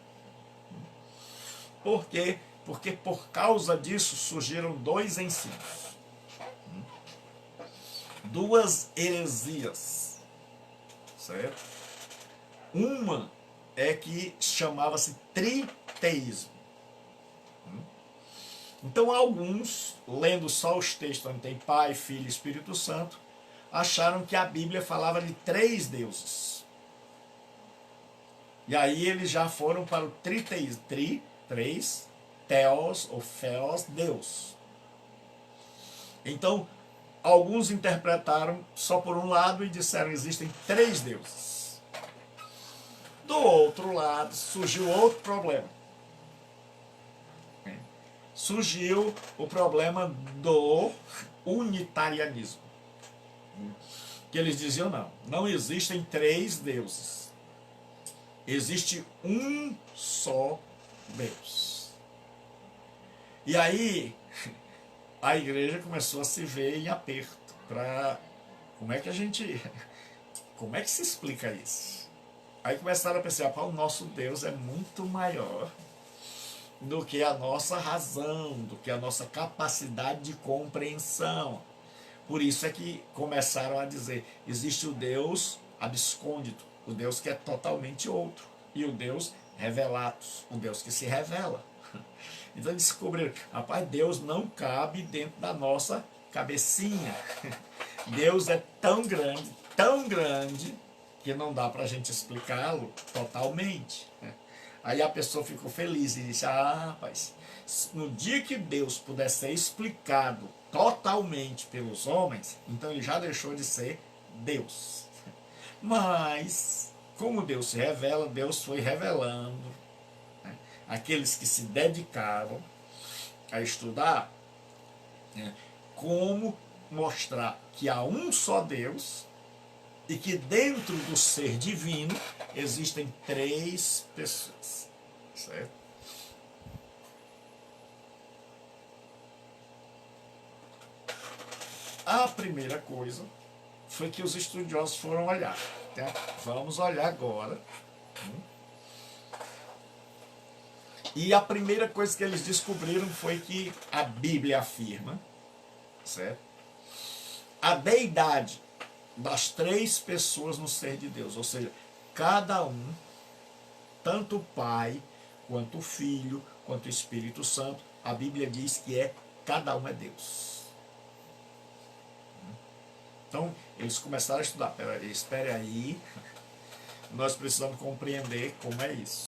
Por quê? Porque por causa disso surgiram 2 ensinos. 2 heresias. Certo? Uma é que chamava-se triteísmo. Então alguns, lendo só os textos onde tem Pai, Filho e Espírito Santo, acharam que a Bíblia falava de 3 deuses. E aí eles já foram para o triteísmo. 3, Theos ou Theos, Deus. Então, alguns interpretaram só por um lado e disseram que existem 3 deuses. Do outro lado, surgiu outro problema. Surgiu o problema do unitarianismo. Que eles diziam, não existem 3 deuses. Existe um só Deus. E aí, a igreja começou a se ver em aperto. Como é que se explica isso? Aí começaram a pensar, o nosso Deus é muito maior do que a nossa razão, do que a nossa capacidade de compreensão. Por isso é que começaram a dizer, existe o Deus abscôndito, o Deus que é totalmente outro, e o Deus revelatus, o Deus que se revela. Então descobriram, Deus não cabe dentro da nossa cabecinha. Deus é tão grande, que não dá para a gente explicá-lo totalmente. Aí a pessoa ficou feliz e disse, rapaz, no dia que Deus puder ser explicado totalmente pelos homens, então ele já deixou de ser Deus. Mas, como Deus se revela, Deus foi revelando, né, aqueles que se dedicaram a estudar, né, como mostrar que há um só Deus e que dentro do ser divino existem 3 pessoas, certo? A primeira coisa foi que os estudiosos foram olhar, né? Vamos olhar agora. E a primeira coisa que eles descobriram foi que a Bíblia afirma, certo, a deidade das 3 pessoas no ser de Deus, ou seja, cada um, tanto o Pai, quanto o Filho, quanto o Espírito Santo, a Bíblia diz que cada um é Deus. Então, eles começaram a estudar, espere aí, nós precisamos compreender como é isso.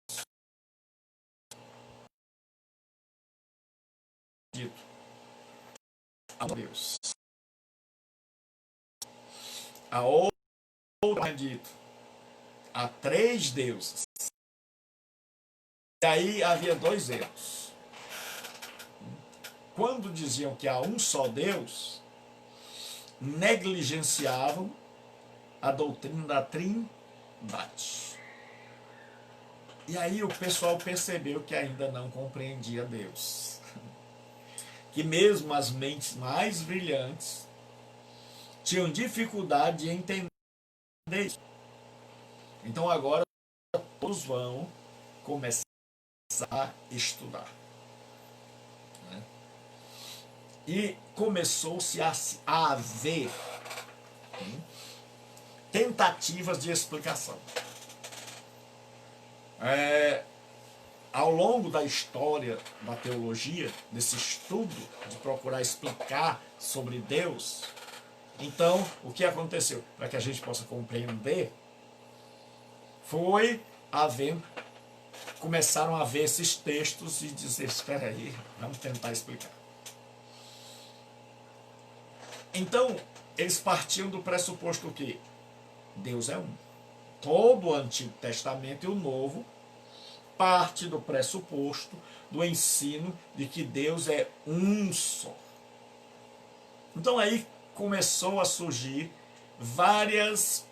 Dito a Deus. A outra é dito há 3 deuses. E aí havia 2 erros. Quando diziam que há um só Deus, negligenciavam a doutrina da Trindade. E aí o pessoal percebeu que ainda não compreendia Deus. Que mesmo as mentes mais brilhantes tinham dificuldade de entender isso. Então agora todos vão começar a estudar. Né? E começou-se a haver tentativas de explicação. Ao longo da história da teologia, desse estudo de procurar explicar sobre Deus, então, o que aconteceu? Para que a gente possa compreender, foi começaram a ver esses textos e dizer, espera aí, vamos tentar explicar. Então, eles partiam do pressuposto que Deus é um. Todo o Antigo Testamento e o Novo parte do pressuposto, do ensino de que Deus é um só. Então aí começou a surgir várias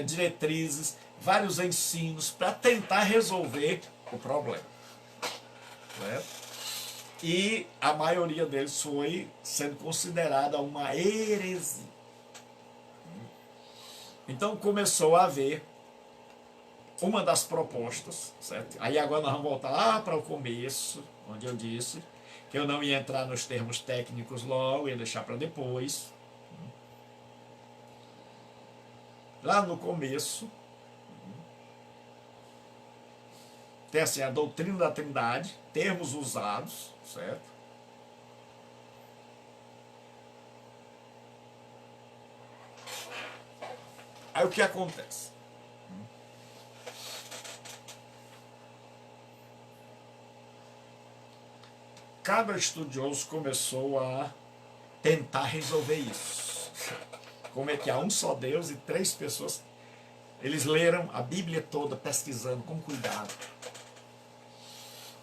diretrizes, vários ensinos para tentar resolver o problema. Certo? E a maioria deles foi sendo considerada uma heresia. Então começou a haver uma das propostas, certo? Aí agora nós vamos voltar lá para o começo, onde eu disse que eu não ia entrar nos termos técnicos logo, ia deixar para depois. Lá no começo, tem assim, a doutrina da Trindade, termos usados, certo? Aí o que acontece? Cada estudioso começou a tentar resolver isso. Como é que há um só Deus e três pessoas? Eles leram a Bíblia toda, pesquisando com cuidado.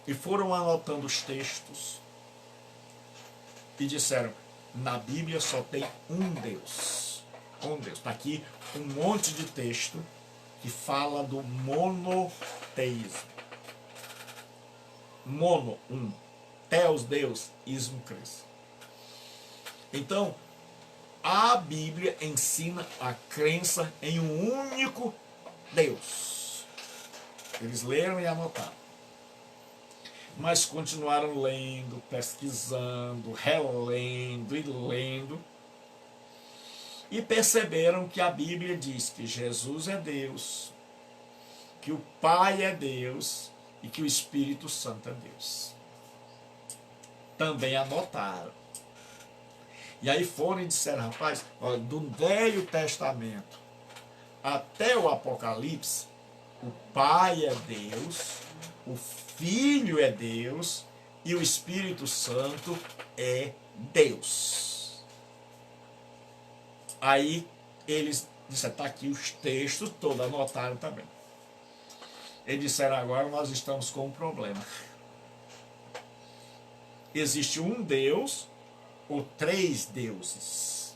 E foram anotando os textos. E disseram, na Bíblia só tem um Deus. Um Deus. Está aqui um monte de texto que fala do monoteísmo. Mono, um. Theos, Deus, ismo, Cristo. Então, a Bíblia ensina a crença em um único Deus. Eles leram e anotaram. Mas continuaram lendo, pesquisando, relendo e lendo. E perceberam que a Bíblia diz que Jesus é Deus, que o Pai é Deus e que o Espírito Santo é Deus. Também anotaram. E aí foram e disseram, rapaz, olha, do Velho Testamento até o Apocalipse, o Pai é Deus, o Filho é Deus e o Espírito Santo é Deus. Aí eles disseram, está aqui os textos todos, anotaram também. Eles disseram, agora nós estamos com um problema. Existe um Deus ou três deuses?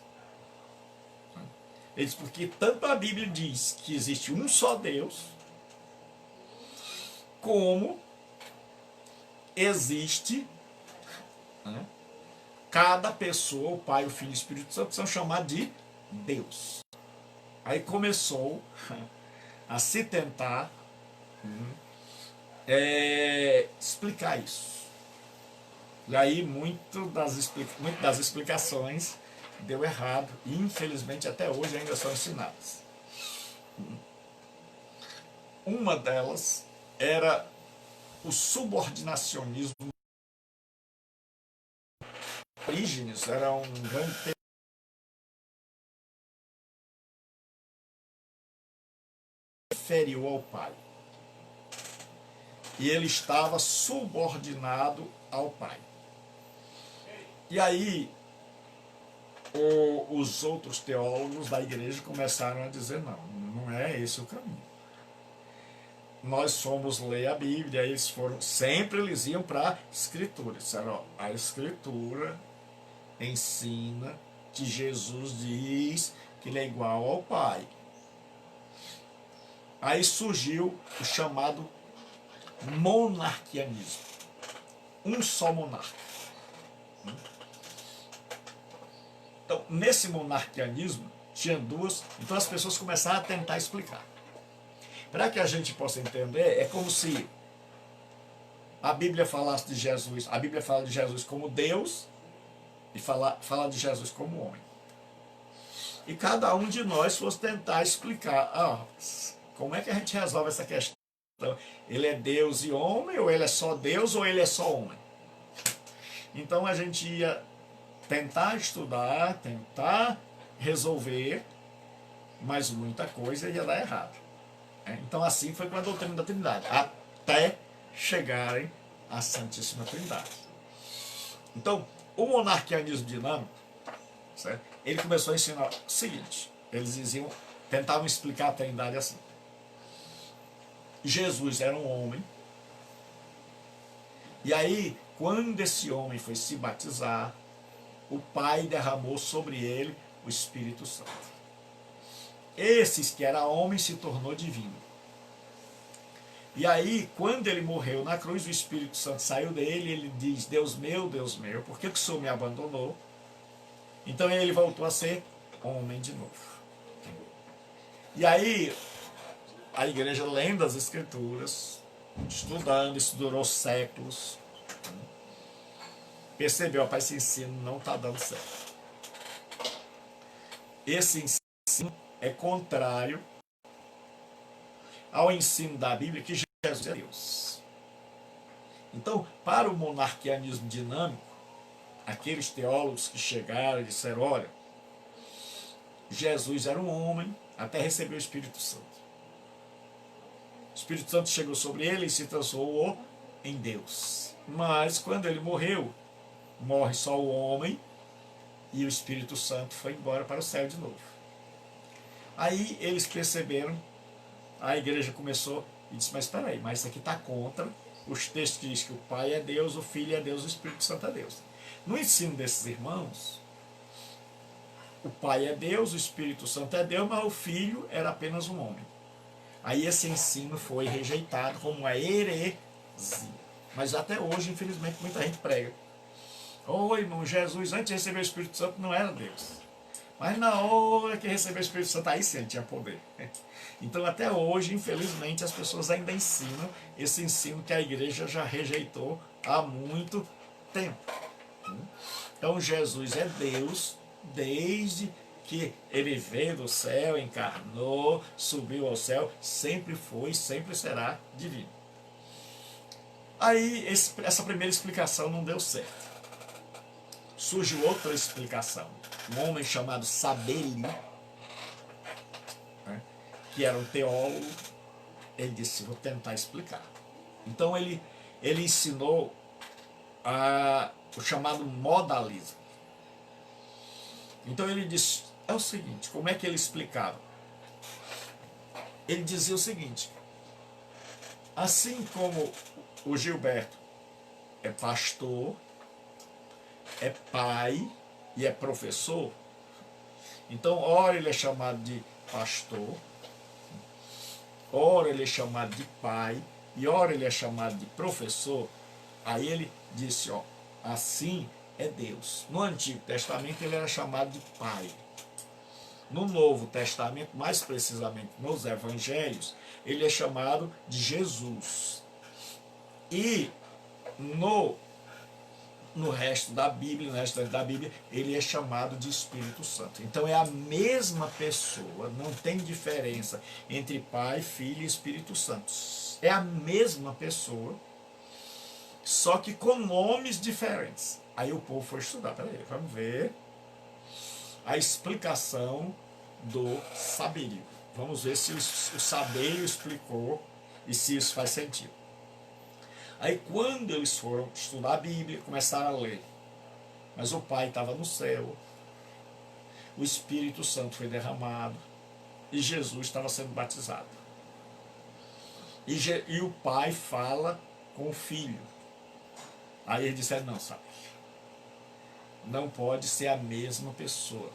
Eles, porque tanto a Bíblia diz que existe um só Deus, como existe, né, cada pessoa, o Pai, o Filho e o Espírito Santo, são chamados de Deus. Aí começou a se tentar explicar isso. E aí muitas das explicações deu errado e infelizmente até hoje ainda são ensinadas. Uma delas era o subordinacionismo. Orígenes era um grande inferior ao Pai. E ele estava subordinado ao Pai. E aí, os outros teólogos da igreja começaram a dizer, não é esse o caminho. Nós somos ler a Bíblia, eles foram, sempre eles iam para a Escritura. Disseram, ó, a Escritura ensina que Jesus diz que ele é igual ao Pai. Aí surgiu o chamado monarquianismo. Um só monarca. Então, nesse monarquianismo, tinha duas. Então, as pessoas começaram a tentar explicar. Para que a gente possa entender, é como se a Bíblia falasse de Jesus. A Bíblia fala de Jesus como Deus e fala de Jesus como homem. E cada um de nós fosse tentar explicar como é que a gente resolve essa questão. Ele é Deus e homem, ou ele é só Deus, ou ele é só homem. Então a gente ia tentar estudar, tentar resolver, mas muita coisa ia dar errado. Então assim foi com a doutrina da Trindade, até chegarem à Santíssima Trindade. Então, o monarquianismo dinâmico, certo? Ele começou a ensinar o seguinte, eles tentavam explicar a Trindade assim. Jesus era um homem, e aí, quando esse homem foi se batizar, o Pai derramou sobre ele o Espírito Santo. Esses que era homem se tornou divino. E aí, quando ele morreu na cruz, o Espírito Santo saiu dele e ele diz, Deus meu, por que o Senhor me abandonou? Então ele voltou a ser homem de novo. E aí, a igreja lendo as Escrituras, estudando, isso durou séculos, percebeu, rapaz, esse ensino não está dando certo. Esse ensino é contrário ao ensino da Bíblia que Jesus é Deus. Então, para o monarquianismo dinâmico, aqueles teólogos que chegaram e disseram, olha, Jesus era um homem até receber o Espírito Santo. O Espírito Santo chegou sobre ele e se transformou em Deus. Mas quando ele morreu, morre só o homem e o Espírito Santo foi embora para o céu de novo. Aí eles perceberam, a igreja começou e disse, mas espera aí, mas isso aqui está contra os textos que diz que o Pai é Deus, o Filho é Deus, o Espírito Santo é Deus. No ensino desses irmãos, o Pai é Deus, o Espírito Santo é Deus, mas o Filho era apenas um homem. Aí esse ensino foi rejeitado como uma heresia. Mas até hoje, infelizmente, muita gente prega. Ô irmão, Jesus antes de receber o Espírito Santo não era Deus. Mas na hora que recebeu o Espírito Santo, aí sim ele tinha poder. Então até hoje, infelizmente, as pessoas ainda ensinam esse ensino que a igreja já rejeitou há muito tempo. Então Jesus é Deus desde que ele veio do céu, encarnou, subiu ao céu, sempre foi, sempre será divino. Aí essa primeira explicação não deu certo. Surge outra explicação. Um homem chamado Sabelli, né, que era um teólogo, ele disse, vou tentar explicar. Então ele ensinou o chamado modalismo. Então ele disse, é o seguinte, como é que ele explicava? Ele dizia o seguinte, assim como o Gilberto é pastor, é pai e é professor, então ora ele é chamado de pastor, ora ele é chamado de pai e ora ele é chamado de professor. Aí ele disse, ó, assim é Deus. No Antigo Testamento ele era chamado de pai. No Novo Testamento, mais precisamente nos Evangelhos, ele é chamado de Jesus. E no resto da Bíblia, ele é chamado de Espírito Santo. Então é a mesma pessoa, não tem diferença entre Pai, Filho e Espírito Santo. É a mesma pessoa, só que com nomes diferentes. Aí o povo foi estudar, peraí, vamos ver a explicação do Sabelli. Vamos ver se o Sabelli explicou e se isso faz sentido. Aí quando eles foram estudar a Bíblia, começaram a ler. Mas o Pai estava no céu, o Espírito Santo foi derramado e Jesus estava sendo batizado. E o Pai fala com o Filho. Aí eles disseram, não, sabe? Não pode ser a mesma pessoa.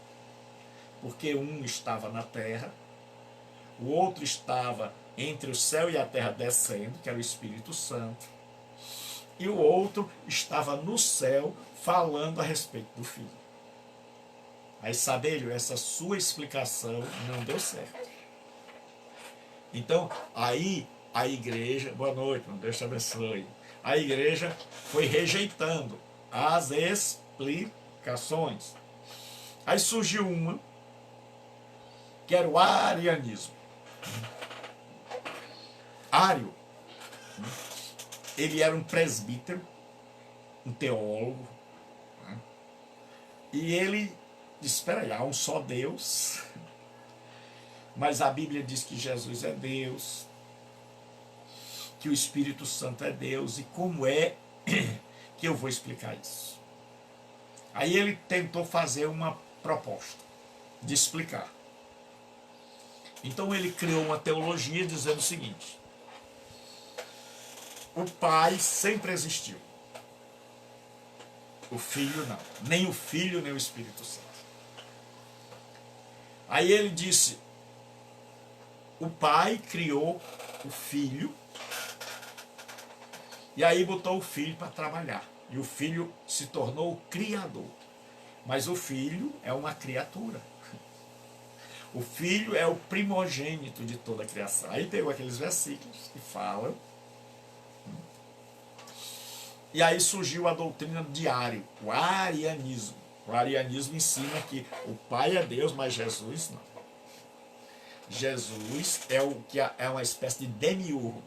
Porque um estava na terra, o outro estava entre o céu e a terra descendo, que era o Espírito Santo, e o outro estava no céu falando a respeito do Filho. Aí, Sabelli, essa sua explicação não deu certo. Então, aí a igreja, boa noite, Deus te abençoe, a igreja foi rejeitando as explicações. Aí surgiu uma, que era o arianismo. Ário, ele era um presbítero, um teólogo, né? E ele disse, espera aí, há um só Deus, mas a Bíblia diz que Jesus é Deus, que o Espírito Santo é Deus, e como é que eu vou explicar isso? Aí ele tentou fazer uma proposta de explicar. Então ele criou uma teologia dizendo o seguinte, o Pai sempre existiu, o Filho não, nem o Filho nem o Espírito Santo. Aí ele disse, o Pai criou o Filho, e aí botou o Filho para trabalhar, e o Filho se tornou o Criador, mas o Filho é uma criatura. O Filho é o primogênito de toda a criação. Aí pegou aqueles versículos que falam. E aí surgiu a doutrina de Ário, o arianismo. O arianismo ensina que o Pai é Deus, mas Jesus não. Jesus é uma espécie de demiurgo.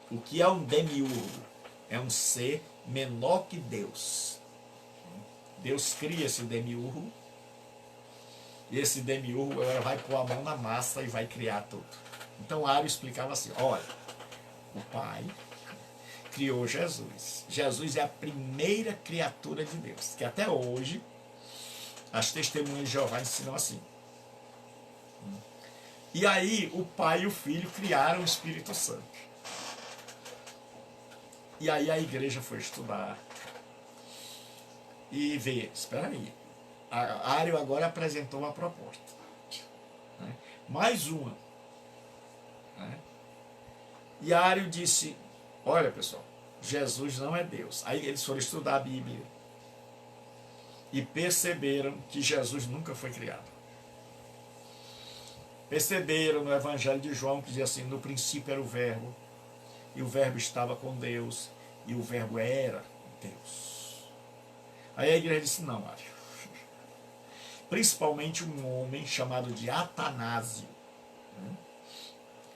O que é um demiurgo? É um ser menor que Deus. Deus cria esse demiurgo, e esse demiurgo vai pôr a mão na massa e vai criar tudo. Então Ario explicava assim, olha, o Pai criou Jesus. Jesus é a primeira criatura de Deus, que até hoje as testemunhas de Jeová ensinam assim. E aí o Pai e o Filho criaram o Espírito Santo. E aí a igreja foi estudar e ver, espera aí, Ario agora apresentou uma proposta, né? Mais uma, né? E Ario disse, olha pessoal, Jesus não é Deus. Aí eles foram estudar a Bíblia e perceberam que Jesus nunca foi criado. Perceberam no Evangelho de João que dizia assim, no princípio era o Verbo, e o Verbo estava com Deus, e o Verbo era Deus. Aí a igreja disse, não, Mário. Principalmente um homem chamado de Atanásio.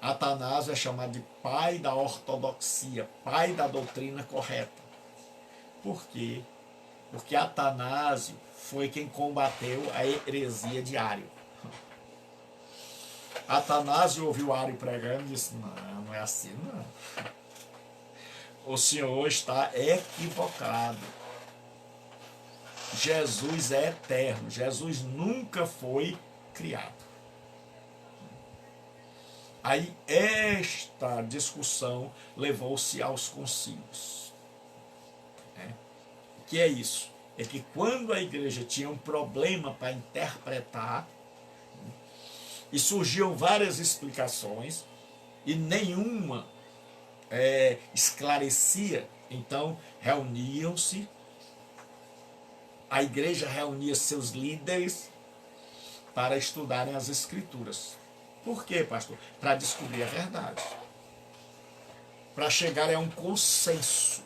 Atanásio é chamado de pai da ortodoxia, pai da doutrina correta. Por quê? Porque Atanásio foi quem combateu a heresia de Ario. Atanásio ouviu Ario pregando e disse, não, não é assim não. O senhor está equivocado. Jesus é eterno, Jesus nunca foi criado. Aí esta discussão levou-se aos concílios. Que é isso? É que quando a igreja tinha um problema para interpretar, e surgiam várias explicações, e nenhuma esclarecia, então reuniam-se, a igreja reunia seus líderes para estudarem as escrituras. Por quê, pastor? Para descobrir a verdade. Para chegar a um consenso.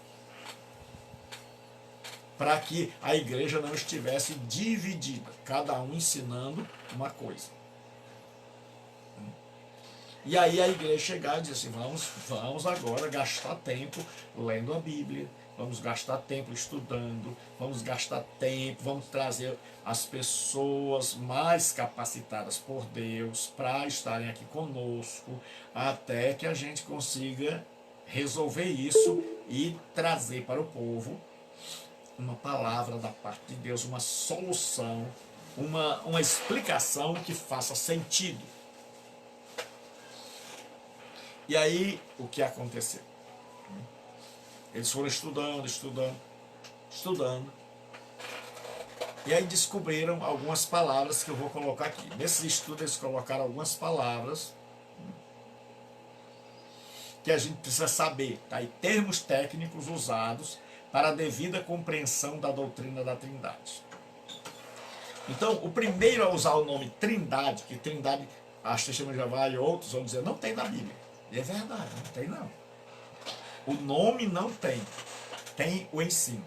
Para que a igreja não estivesse dividida, cada um ensinando uma coisa. E aí a igreja chegava e disse assim, vamos agora gastar tempo lendo a Bíblia, vamos gastar tempo estudando, vamos gastar tempo, vamos trazer as pessoas mais capacitadas por Deus para estarem aqui conosco, até que a gente consiga resolver isso e trazer para o povo uma palavra da parte de Deus, uma solução, uma explicação que faça sentido. E aí, o que aconteceu? Eles foram estudando. E aí descobriram algumas palavras que eu vou colocar aqui. Nesse estudo eles colocaram algumas palavras que a gente precisa saber. Tá? E termos técnicos usados para a devida compreensão da doutrina da Trindade. Então, o primeiro a usar o nome Trindade, que Trindade, as Testemunhas de Jeová e outros vão dizer, não tem na Bíblia. E é verdade, não tem não. O nome não tem, tem o ensino.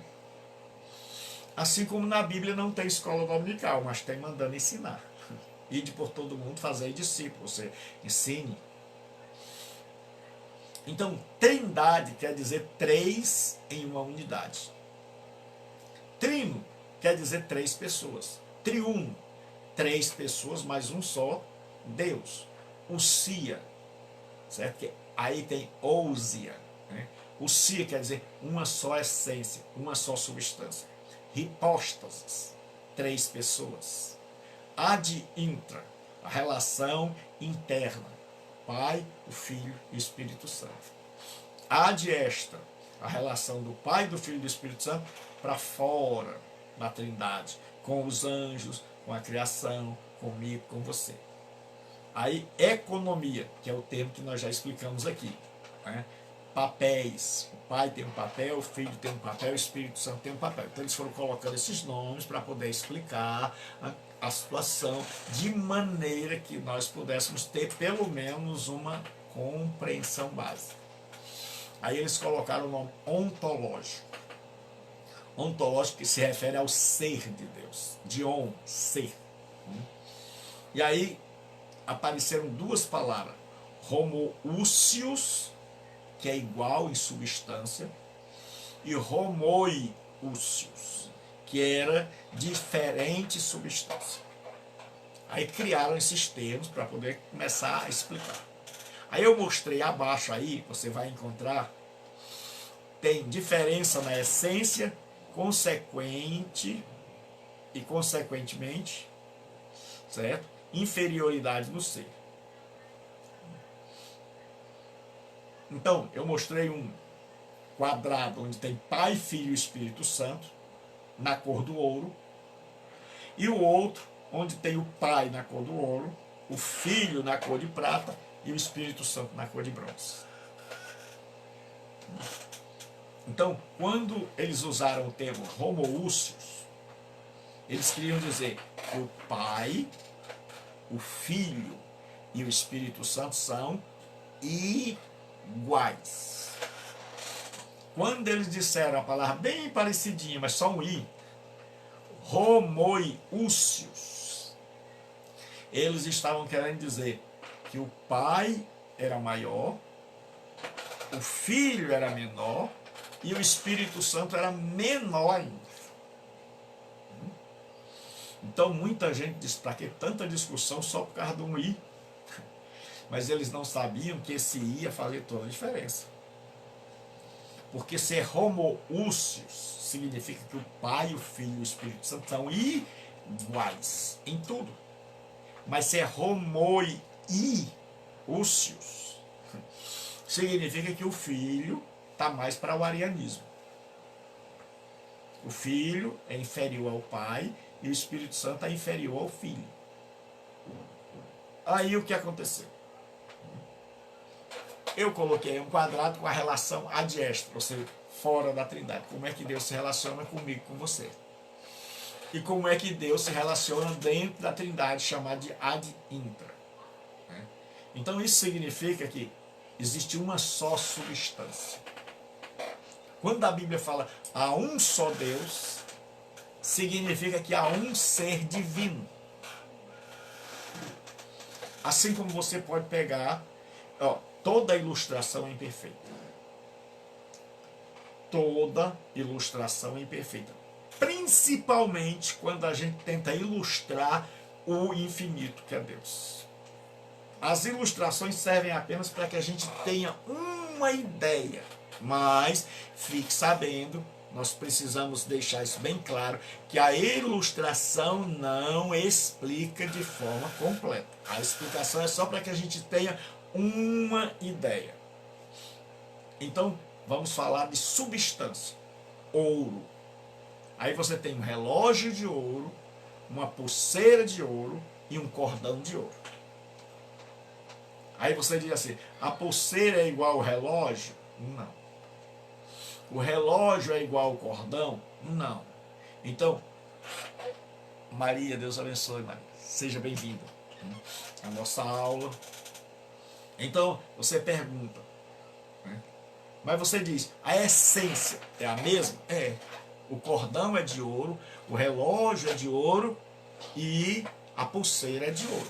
Assim como na Bíblia não tem escola dominical, mas tem mandando ensinar. Ide por todo mundo, fazer discípulos, você ensine. Então, Trindade quer dizer três em uma unidade. Trino quer dizer três pessoas. Triuno, três pessoas, mas um só Deus. Usia, certo? Que aí tem ousia, né? Usia quer dizer uma só essência, uma só substância. Hipóstasis, três pessoas. Ad intra, a relação interna, Pai, o Filho e o Espírito Santo. Ad extra, a relação do Pai, do Filho e do Espírito Santo para fora da Trindade, com os anjos, com a criação, comigo, com você. Aí, economia, que é o termo que nós já explicamos aqui, né? Papéis, o Pai tem um papel, o Filho tem um papel, o Espírito Santo tem um papel. Então eles foram colocando esses nomes para poder explicar a situação de maneira que nós pudéssemos ter pelo menos uma compreensão básica. Aí eles colocaram o nome ontológico. Ontológico que se refere ao ser de Deus, de ser. E aí apareceram duas palavras, homoousios que é igual em substância, e homoiúsios, que era diferente substância. Aí criaram esses termos para poder começar a explicar. Aí eu mostrei abaixo aí, você vai encontrar, tem diferença na essência, consequente e consequentemente, certo? Inferioridade no ser. Então, eu mostrei um quadrado onde tem Pai, Filho e Espírito Santo, na cor do ouro, e o outro onde tem o Pai na cor do ouro, o Filho na cor de prata e o Espírito Santo na cor de bronze. Então, quando eles usaram o termo homoúcios, eles queriam dizer que o Pai, o Filho e o Espírito Santo são iguais. Quando eles disseram a palavra bem parecidinha, mas só um i, homoiúcios, eles estavam querendo dizer que o Pai era maior, o Filho era menor e o Espírito Santo era menor ainda. Então muita gente diz, para que tanta discussão só por causa de um i? Mas eles não sabiam que esse i ia fazer toda a diferença. Porque ser homoúcios significa que o Pai, o Filho e o Espírito Santo são iguais em tudo. Mas ser homoiúcios significa que o Filho está mais para o arianismo. O Filho é inferior ao Pai e o Espírito Santo é inferior ao Filho. Aí o que aconteceu? Eu coloquei um quadrado com a relação ad extra, ou seja, fora da Trindade. Como é que Deus se relaciona comigo, com você? E como é que Deus se relaciona dentro da Trindade, chamada de ad intra. Então isso significa que existe uma só substância. Quando a Bíblia fala há um só Deus, significa que há um ser divino. Assim como você pode pegar, toda ilustração é imperfeita. Toda ilustração é imperfeita. Principalmente quando a gente tenta ilustrar o infinito que é Deus. As ilustrações servem apenas para que a gente tenha uma ideia. Mas fique sabendo, nós precisamos deixar isso bem claro, que a ilustração não explica de forma completa. A explicação é só para que a gente tenha uma ideia. Então, vamos falar de substância. Ouro. Aí você tem um relógio de ouro, uma pulseira de ouro e um cordão de ouro. Aí você diz assim, a pulseira é igual ao relógio? Não. O relógio é igual ao cordão? Não. Então, Maria, Deus abençoe, Maria. Seja bem-vinda à nossa aula. Então, você pergunta, mas você diz, a essência é a mesma? É. O cordão é de ouro, o relógio é de ouro e a pulseira é de ouro.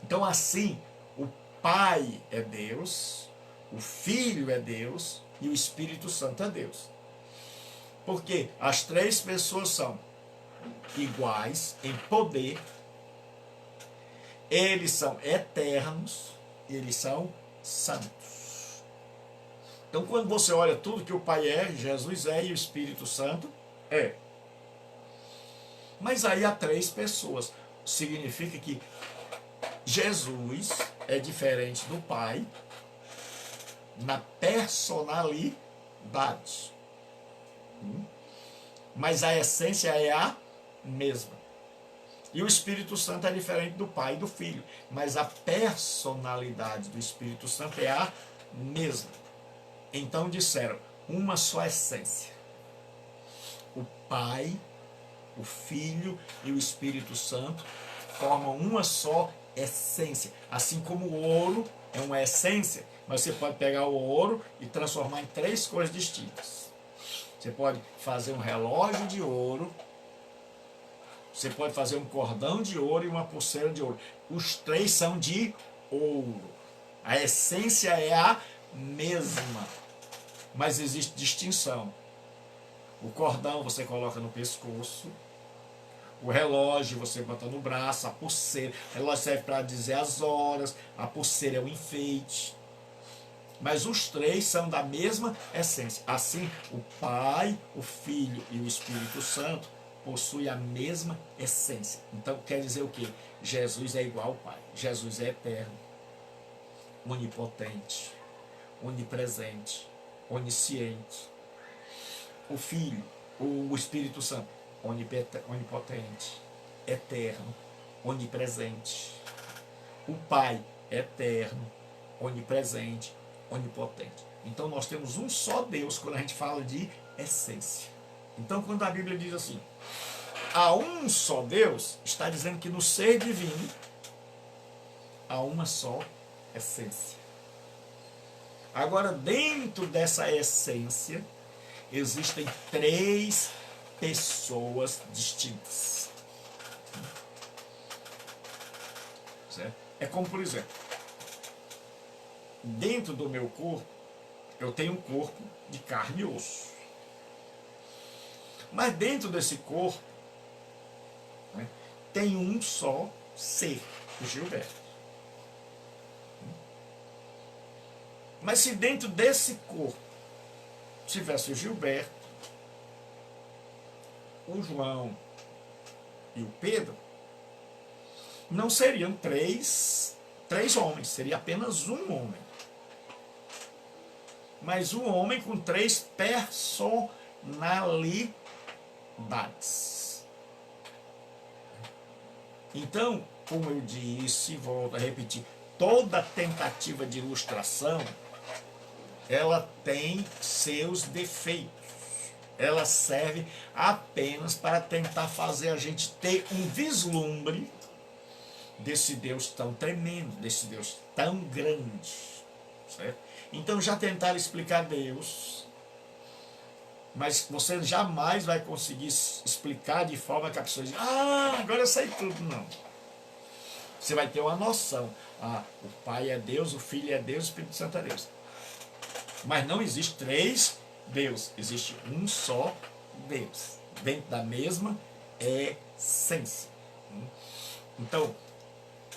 Então, assim, o Pai é Deus, o Filho é Deus e o Espírito Santo é Deus. Porque as três pessoas são iguais em poder, eles são eternos, eles são santos. Então, quando você olha tudo que o Pai é, Jesus é e o Espírito Santo é. Mas aí há três pessoas. Significa que Jesus é diferente do Pai na personalidade. Mas a essência é a mesma. E o Espírito Santo é diferente do Pai e do Filho. Mas a personalidade do Espírito Santo é a mesma. Então disseram, uma só essência. O Pai, o Filho e o Espírito Santo formam uma só essência. Assim como o ouro é uma essência, mas você pode pegar o ouro e transformar em três coisas distintas. Você pode fazer um relógio de ouro, você pode fazer um cordão de ouro e uma pulseira de ouro. Os três são de ouro. A essência é a mesma, mas existe distinção. O cordão você coloca no pescoço, o relógio você bota no braço, a pulseira, o relógio serve para dizer as horas, a pulseira é o enfeite. Mas os três são da mesma essência. Assim, o Pai, o Filho e o Espírito Santo possuem a mesma essência. Então quer dizer o quê? Jesus é igual ao Pai. Jesus é eterno, onipotente, onipresente, onisciente. O Filho, o Espírito Santo, onipotente, eterno, onipresente. O Pai, eterno, onipresente, onipotente. Então nós temos um só Deus quando a gente fala de essência. Então quando a Bíblia diz assim, há um só Deus, está dizendo que no ser divino há uma só essência. Agora, dentro dessa essência, existem três pessoas distintas. Certo? É como, por exemplo, dentro do meu corpo, eu tenho um corpo de carne e osso. Mas dentro desse corpo, né, tem um só ser, o Gilberto. Mas se dentro desse corpo tivesse o Gilberto, o João e o Pedro, não seriam três homens, seria apenas um homem. Mas um homem com três personalidades. Então, como eu disse, volto a repetir, toda tentativa de ilustração, ela tem seus defeitos. Ela serve apenas para tentar fazer a gente ter um vislumbre desse Deus tão tremendo, desse Deus tão grande. Certo? Então já tentaram explicar Deus, mas você jamais vai conseguir explicar de forma que a pessoa diz, agora eu sei tudo. Não. Você vai ter uma noção. O Pai é Deus, o Filho é Deus, o Espírito Santo é Deus. Mas não existe três Deus, existe um só Deus, dentro da mesma essência. Então,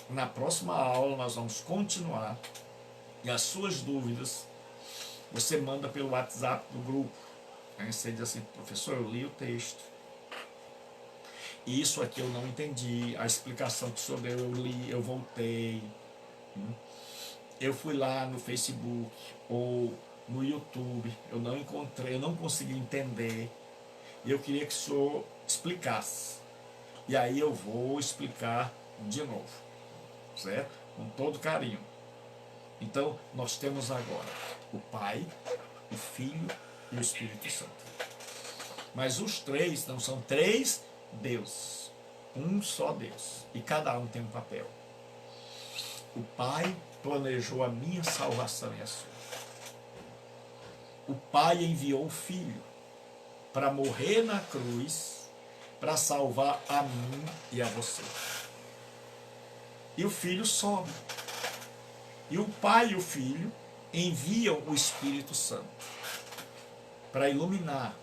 na próxima aula nós vamos continuar, e as suas dúvidas você manda pelo WhatsApp do grupo. Aí você diz assim, professor, eu li o texto, isso aqui eu não entendi, a explicação que o senhor deu eu li, eu voltei, eu fui lá no Facebook ou no YouTube, eu não encontrei, eu não consegui entender, e eu queria que o senhor explicasse. E aí eu vou explicar de novo, certo? Com todo carinho. Então, nós temos agora o Pai, o Filho e o Espírito Santo. Mas os três não são três deuses, um só Deus, e cada um tem um papel. O Pai planejou a minha salvação e a sua. O Pai enviou o Filho para morrer na cruz, para salvar a mim e a você. E o Filho sobe. E o Pai e o Filho enviam o Espírito Santo para iluminar,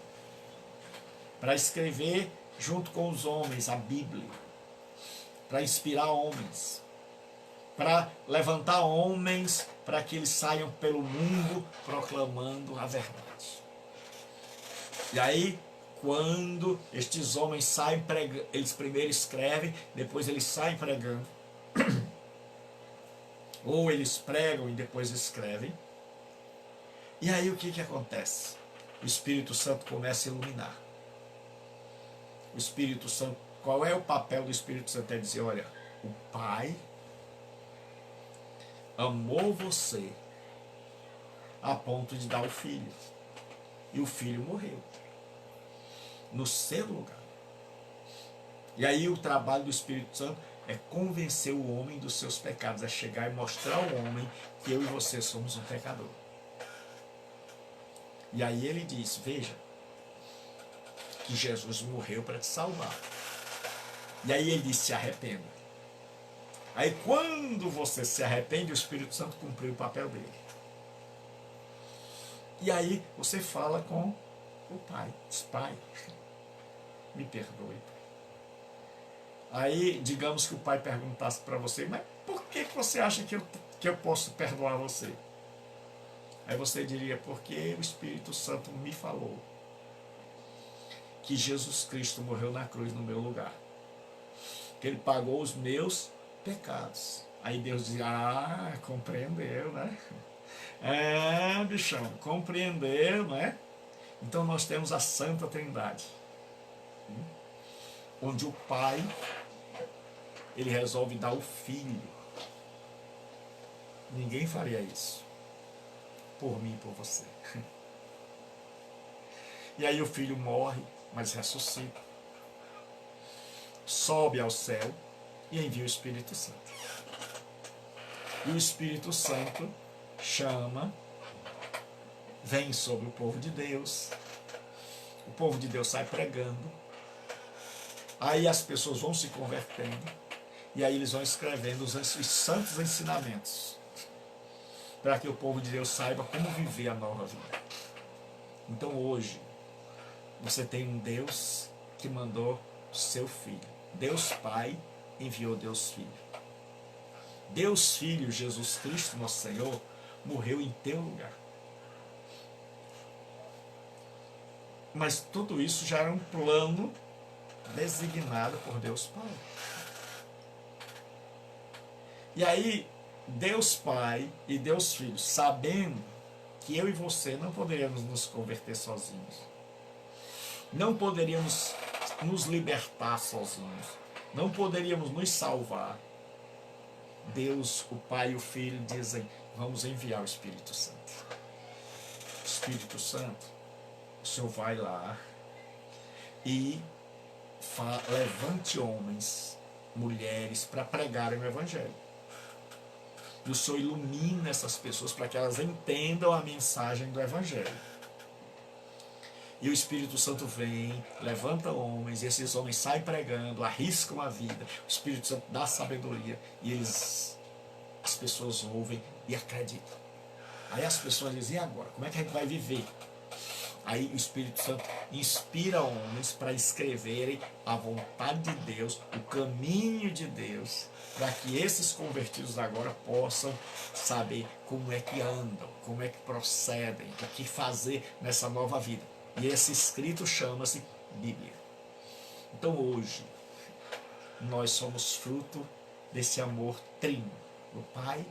para escrever junto com os homens a Bíblia, para inspirar homens, para levantar homens para que eles saiam pelo mundo proclamando a verdade. E aí, quando estes homens saem pregando, eles primeiro escrevem, depois eles saem pregando, ou eles pregam e depois escrevem. E aí o que acontece? O Espírito Santo começa a iluminar. O Espírito Santo, qual é o papel do Espírito Santo? É dizer, olha, o Pai amou você a ponto de dar o Filho. E o Filho morreu no seu lugar. E aí o trabalho do Espírito Santo é convencer o homem dos seus pecados, é chegar e mostrar ao homem que eu e você somos um pecador. E aí ele diz, veja, que Jesus morreu para te salvar. E aí ele diz, se arrependa. Aí quando você se arrepende, o Espírito Santo cumpriu o papel dele. E aí você fala com o Pai. Diz: Pai, me perdoe. Aí, digamos que o Pai perguntasse para você: mas por que você acha que eu posso perdoar você? Aí você diria: porque o Espírito Santo me falou que Jesus Cristo morreu na cruz no meu lugar, que ele pagou os meus pecados. Aí Deus diz: ah, compreendeu, né? É, bichão, compreendeu, né? Então nós temos a Santa Trindade, onde o Pai, ele resolve dar o Filho. Ninguém faria isso por mim e por você. E aí o Filho morre, mas ressuscita, sobe ao céu e envia o Espírito Santo. E o Espírito Santo chama, vem sobre o povo de Deus. O povo de Deus sai pregando. Aí as pessoas vão se convertendo. E aí eles vão escrevendo os santos ensinamentos, para que o povo de Deus saiba como viver a nova vida. Então hoje, você tem um Deus que mandou o seu Filho. Deus Pai enviou Deus Filho. Deus Filho, Jesus Cristo, nosso Senhor, morreu em teu lugar. Mas tudo isso já era um plano designado por Deus Pai. E aí, Deus Pai e Deus Filho, sabendo que eu e você não poderíamos nos converter sozinhos, não poderíamos nos libertar sozinhos, não poderíamos nos salvar, Deus, o Pai e o Filho dizem: vamos enviar o Espírito Santo. Espírito Santo, o Senhor vai lá e levante homens, mulheres, para pregarem o Evangelho. E o Senhor ilumina essas pessoas para que elas entendam a mensagem do Evangelho. E o Espírito Santo vem, levanta homens, e esses homens saem pregando, arriscam a vida. O Espírito Santo dá sabedoria, e as pessoas ouvem e acreditam. Aí as pessoas dizem: e agora? Como é que a gente vai viver? Aí o Espírito Santo inspira homens para escreverem a vontade de Deus, o caminho de Deus, para que esses convertidos agora possam saber como é que andam, como é que procedem, o que fazer nessa nova vida. E esse escrito chama-se Bíblia. Então hoje, nós somos fruto desse amor trino, do Pai,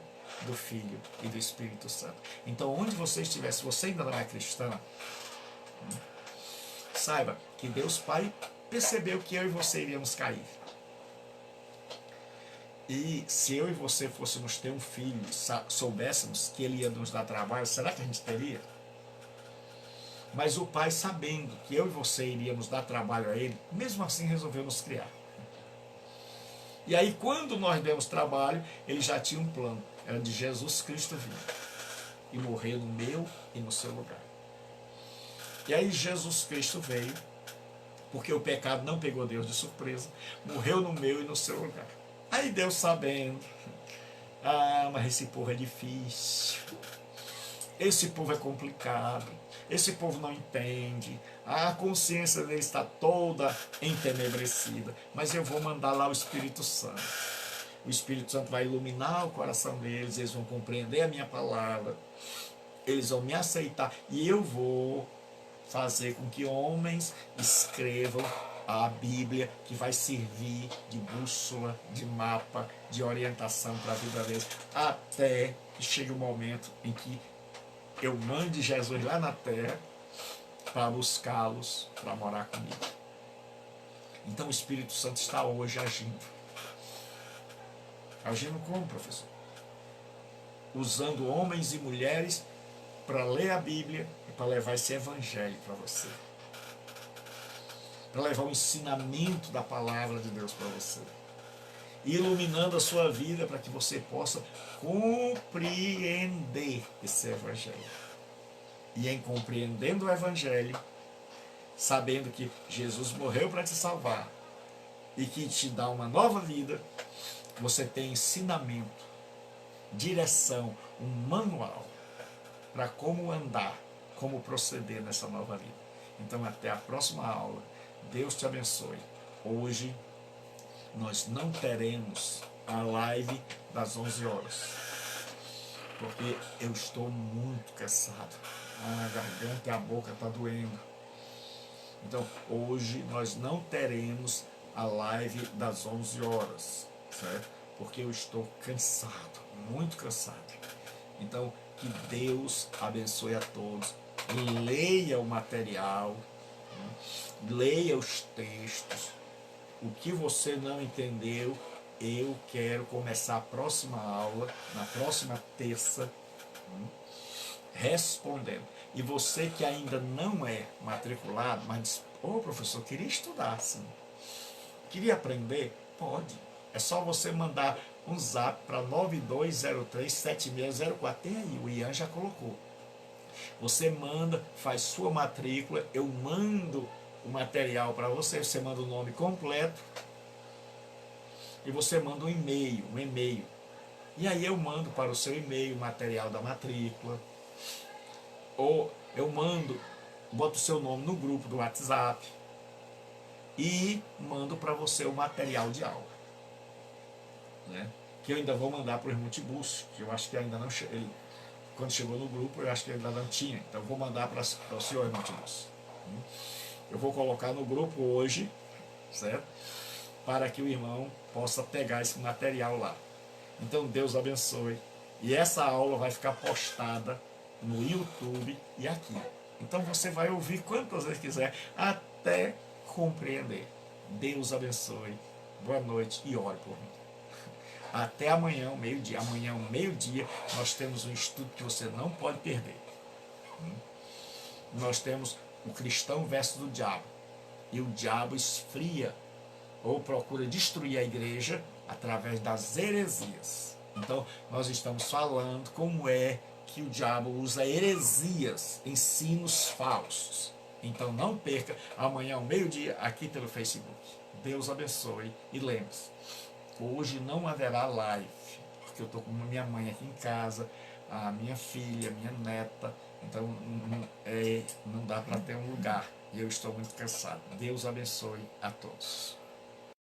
do Filho e do Espírito Santo. Então onde você estiver, se você ainda não é cristão, saiba que Deus Pai percebeu que eu e você iríamos cair. E se eu e você fôssemos ter um filho, soubéssemos que ele ia nos dar trabalho, será que a gente teria? Mas o Pai, sabendo que eu e você iríamos dar trabalho a ele, mesmo assim resolveu nos criar. E aí quando nós demos trabalho, ele já tinha um plano. Era de Jesus Cristo vir e morrer no meu e no seu lugar. E aí Jesus Cristo veio, porque o pecado não pegou Deus de surpresa, morreu no meu e no seu lugar. Aí Deus sabendo: ah, mas esse povo é difícil, esse povo é complicado, esse povo não entende, a consciência dele está toda entenebrecida, mas eu vou mandar lá o Espírito Santo. O Espírito Santo vai iluminar o coração deles, eles vão compreender a minha palavra, eles vão me aceitar, e eu vou fazer com que homens escrevam a Bíblia, que vai servir de bússola, de mapa, de orientação para a vida deles, até que chegue o momento em que eu mande Jesus lá na terra para buscá-los, para morar comigo. Então o Espírito Santo está hoje agindo. Agindo como, professor? Usando homens e mulheres para ler a Bíblia e para levar esse Evangelho para você. Para levar o ensinamento da palavra de Deus para você. Iluminando a sua vida para que você possa compreender esse Evangelho. E em compreendendo o Evangelho, sabendo que Jesus morreu para te salvar e que te dá uma nova vida, você tem ensinamento, direção, um manual para como andar, como proceder nessa nova vida. Então, até a próxima aula. Deus te abençoe. Hoje, nós não teremos a live das 11 horas, porque eu estou muito cansado. A garganta e a boca estão doendo. Então, hoje nós não teremos a live das 11 horas, certo? Porque eu estou cansado, muito cansado. Então, que Deus abençoe a todos. Leia o material, né? Leia os textos. O que você não entendeu, eu quero começar a próxima aula, na próxima terça, respondendo. E você que ainda não é matriculado, mas diz, professor, queria estudar, sim. Queria aprender? Pode. É só você mandar um zap para 92037604. Tem aí, o Ian já colocou. Você manda, faz sua matrícula, eu mando o material para você, você manda o nome completo e você manda um e-mail. E aí eu mando para o seu e-mail o material da matrícula, ou eu mando, boto o seu nome no grupo do WhatsApp e mando para você o material de aula, né? Que eu ainda vou mandar para o irmão Tiburcio, que eu acho que ainda não chegou. Quando chegou no grupo, eu acho que ainda não tinha, então eu vou mandar para o senhor, irmão Tiburcio. Eu vou colocar no grupo hoje, certo? Para que o irmão possa pegar esse material lá. Então Deus abençoe. E essa aula vai ficar postada no YouTube e aqui. Então você vai ouvir quantas vezes quiser, até compreender. Deus abençoe. Boa noite e ore por mim. Até amanhã, meio-dia. Amanhã, meio-dia, nós temos um estudo que você não pode perder. Nós temos o cristão versus o diabo. E o diabo esfria ou procura destruir a igreja através das heresias. Então, nós estamos falando como é que o diabo usa heresias, ensinos falsos. Então, não perca amanhã ao meio-dia aqui pelo Facebook. Deus abençoe e lembre-se, hoje não haverá live, porque eu estou com minha mãe aqui em casa, a minha filha, minha neta, então não dá para ter um lugar e eu estou muito cansado. Deus abençoe a todos.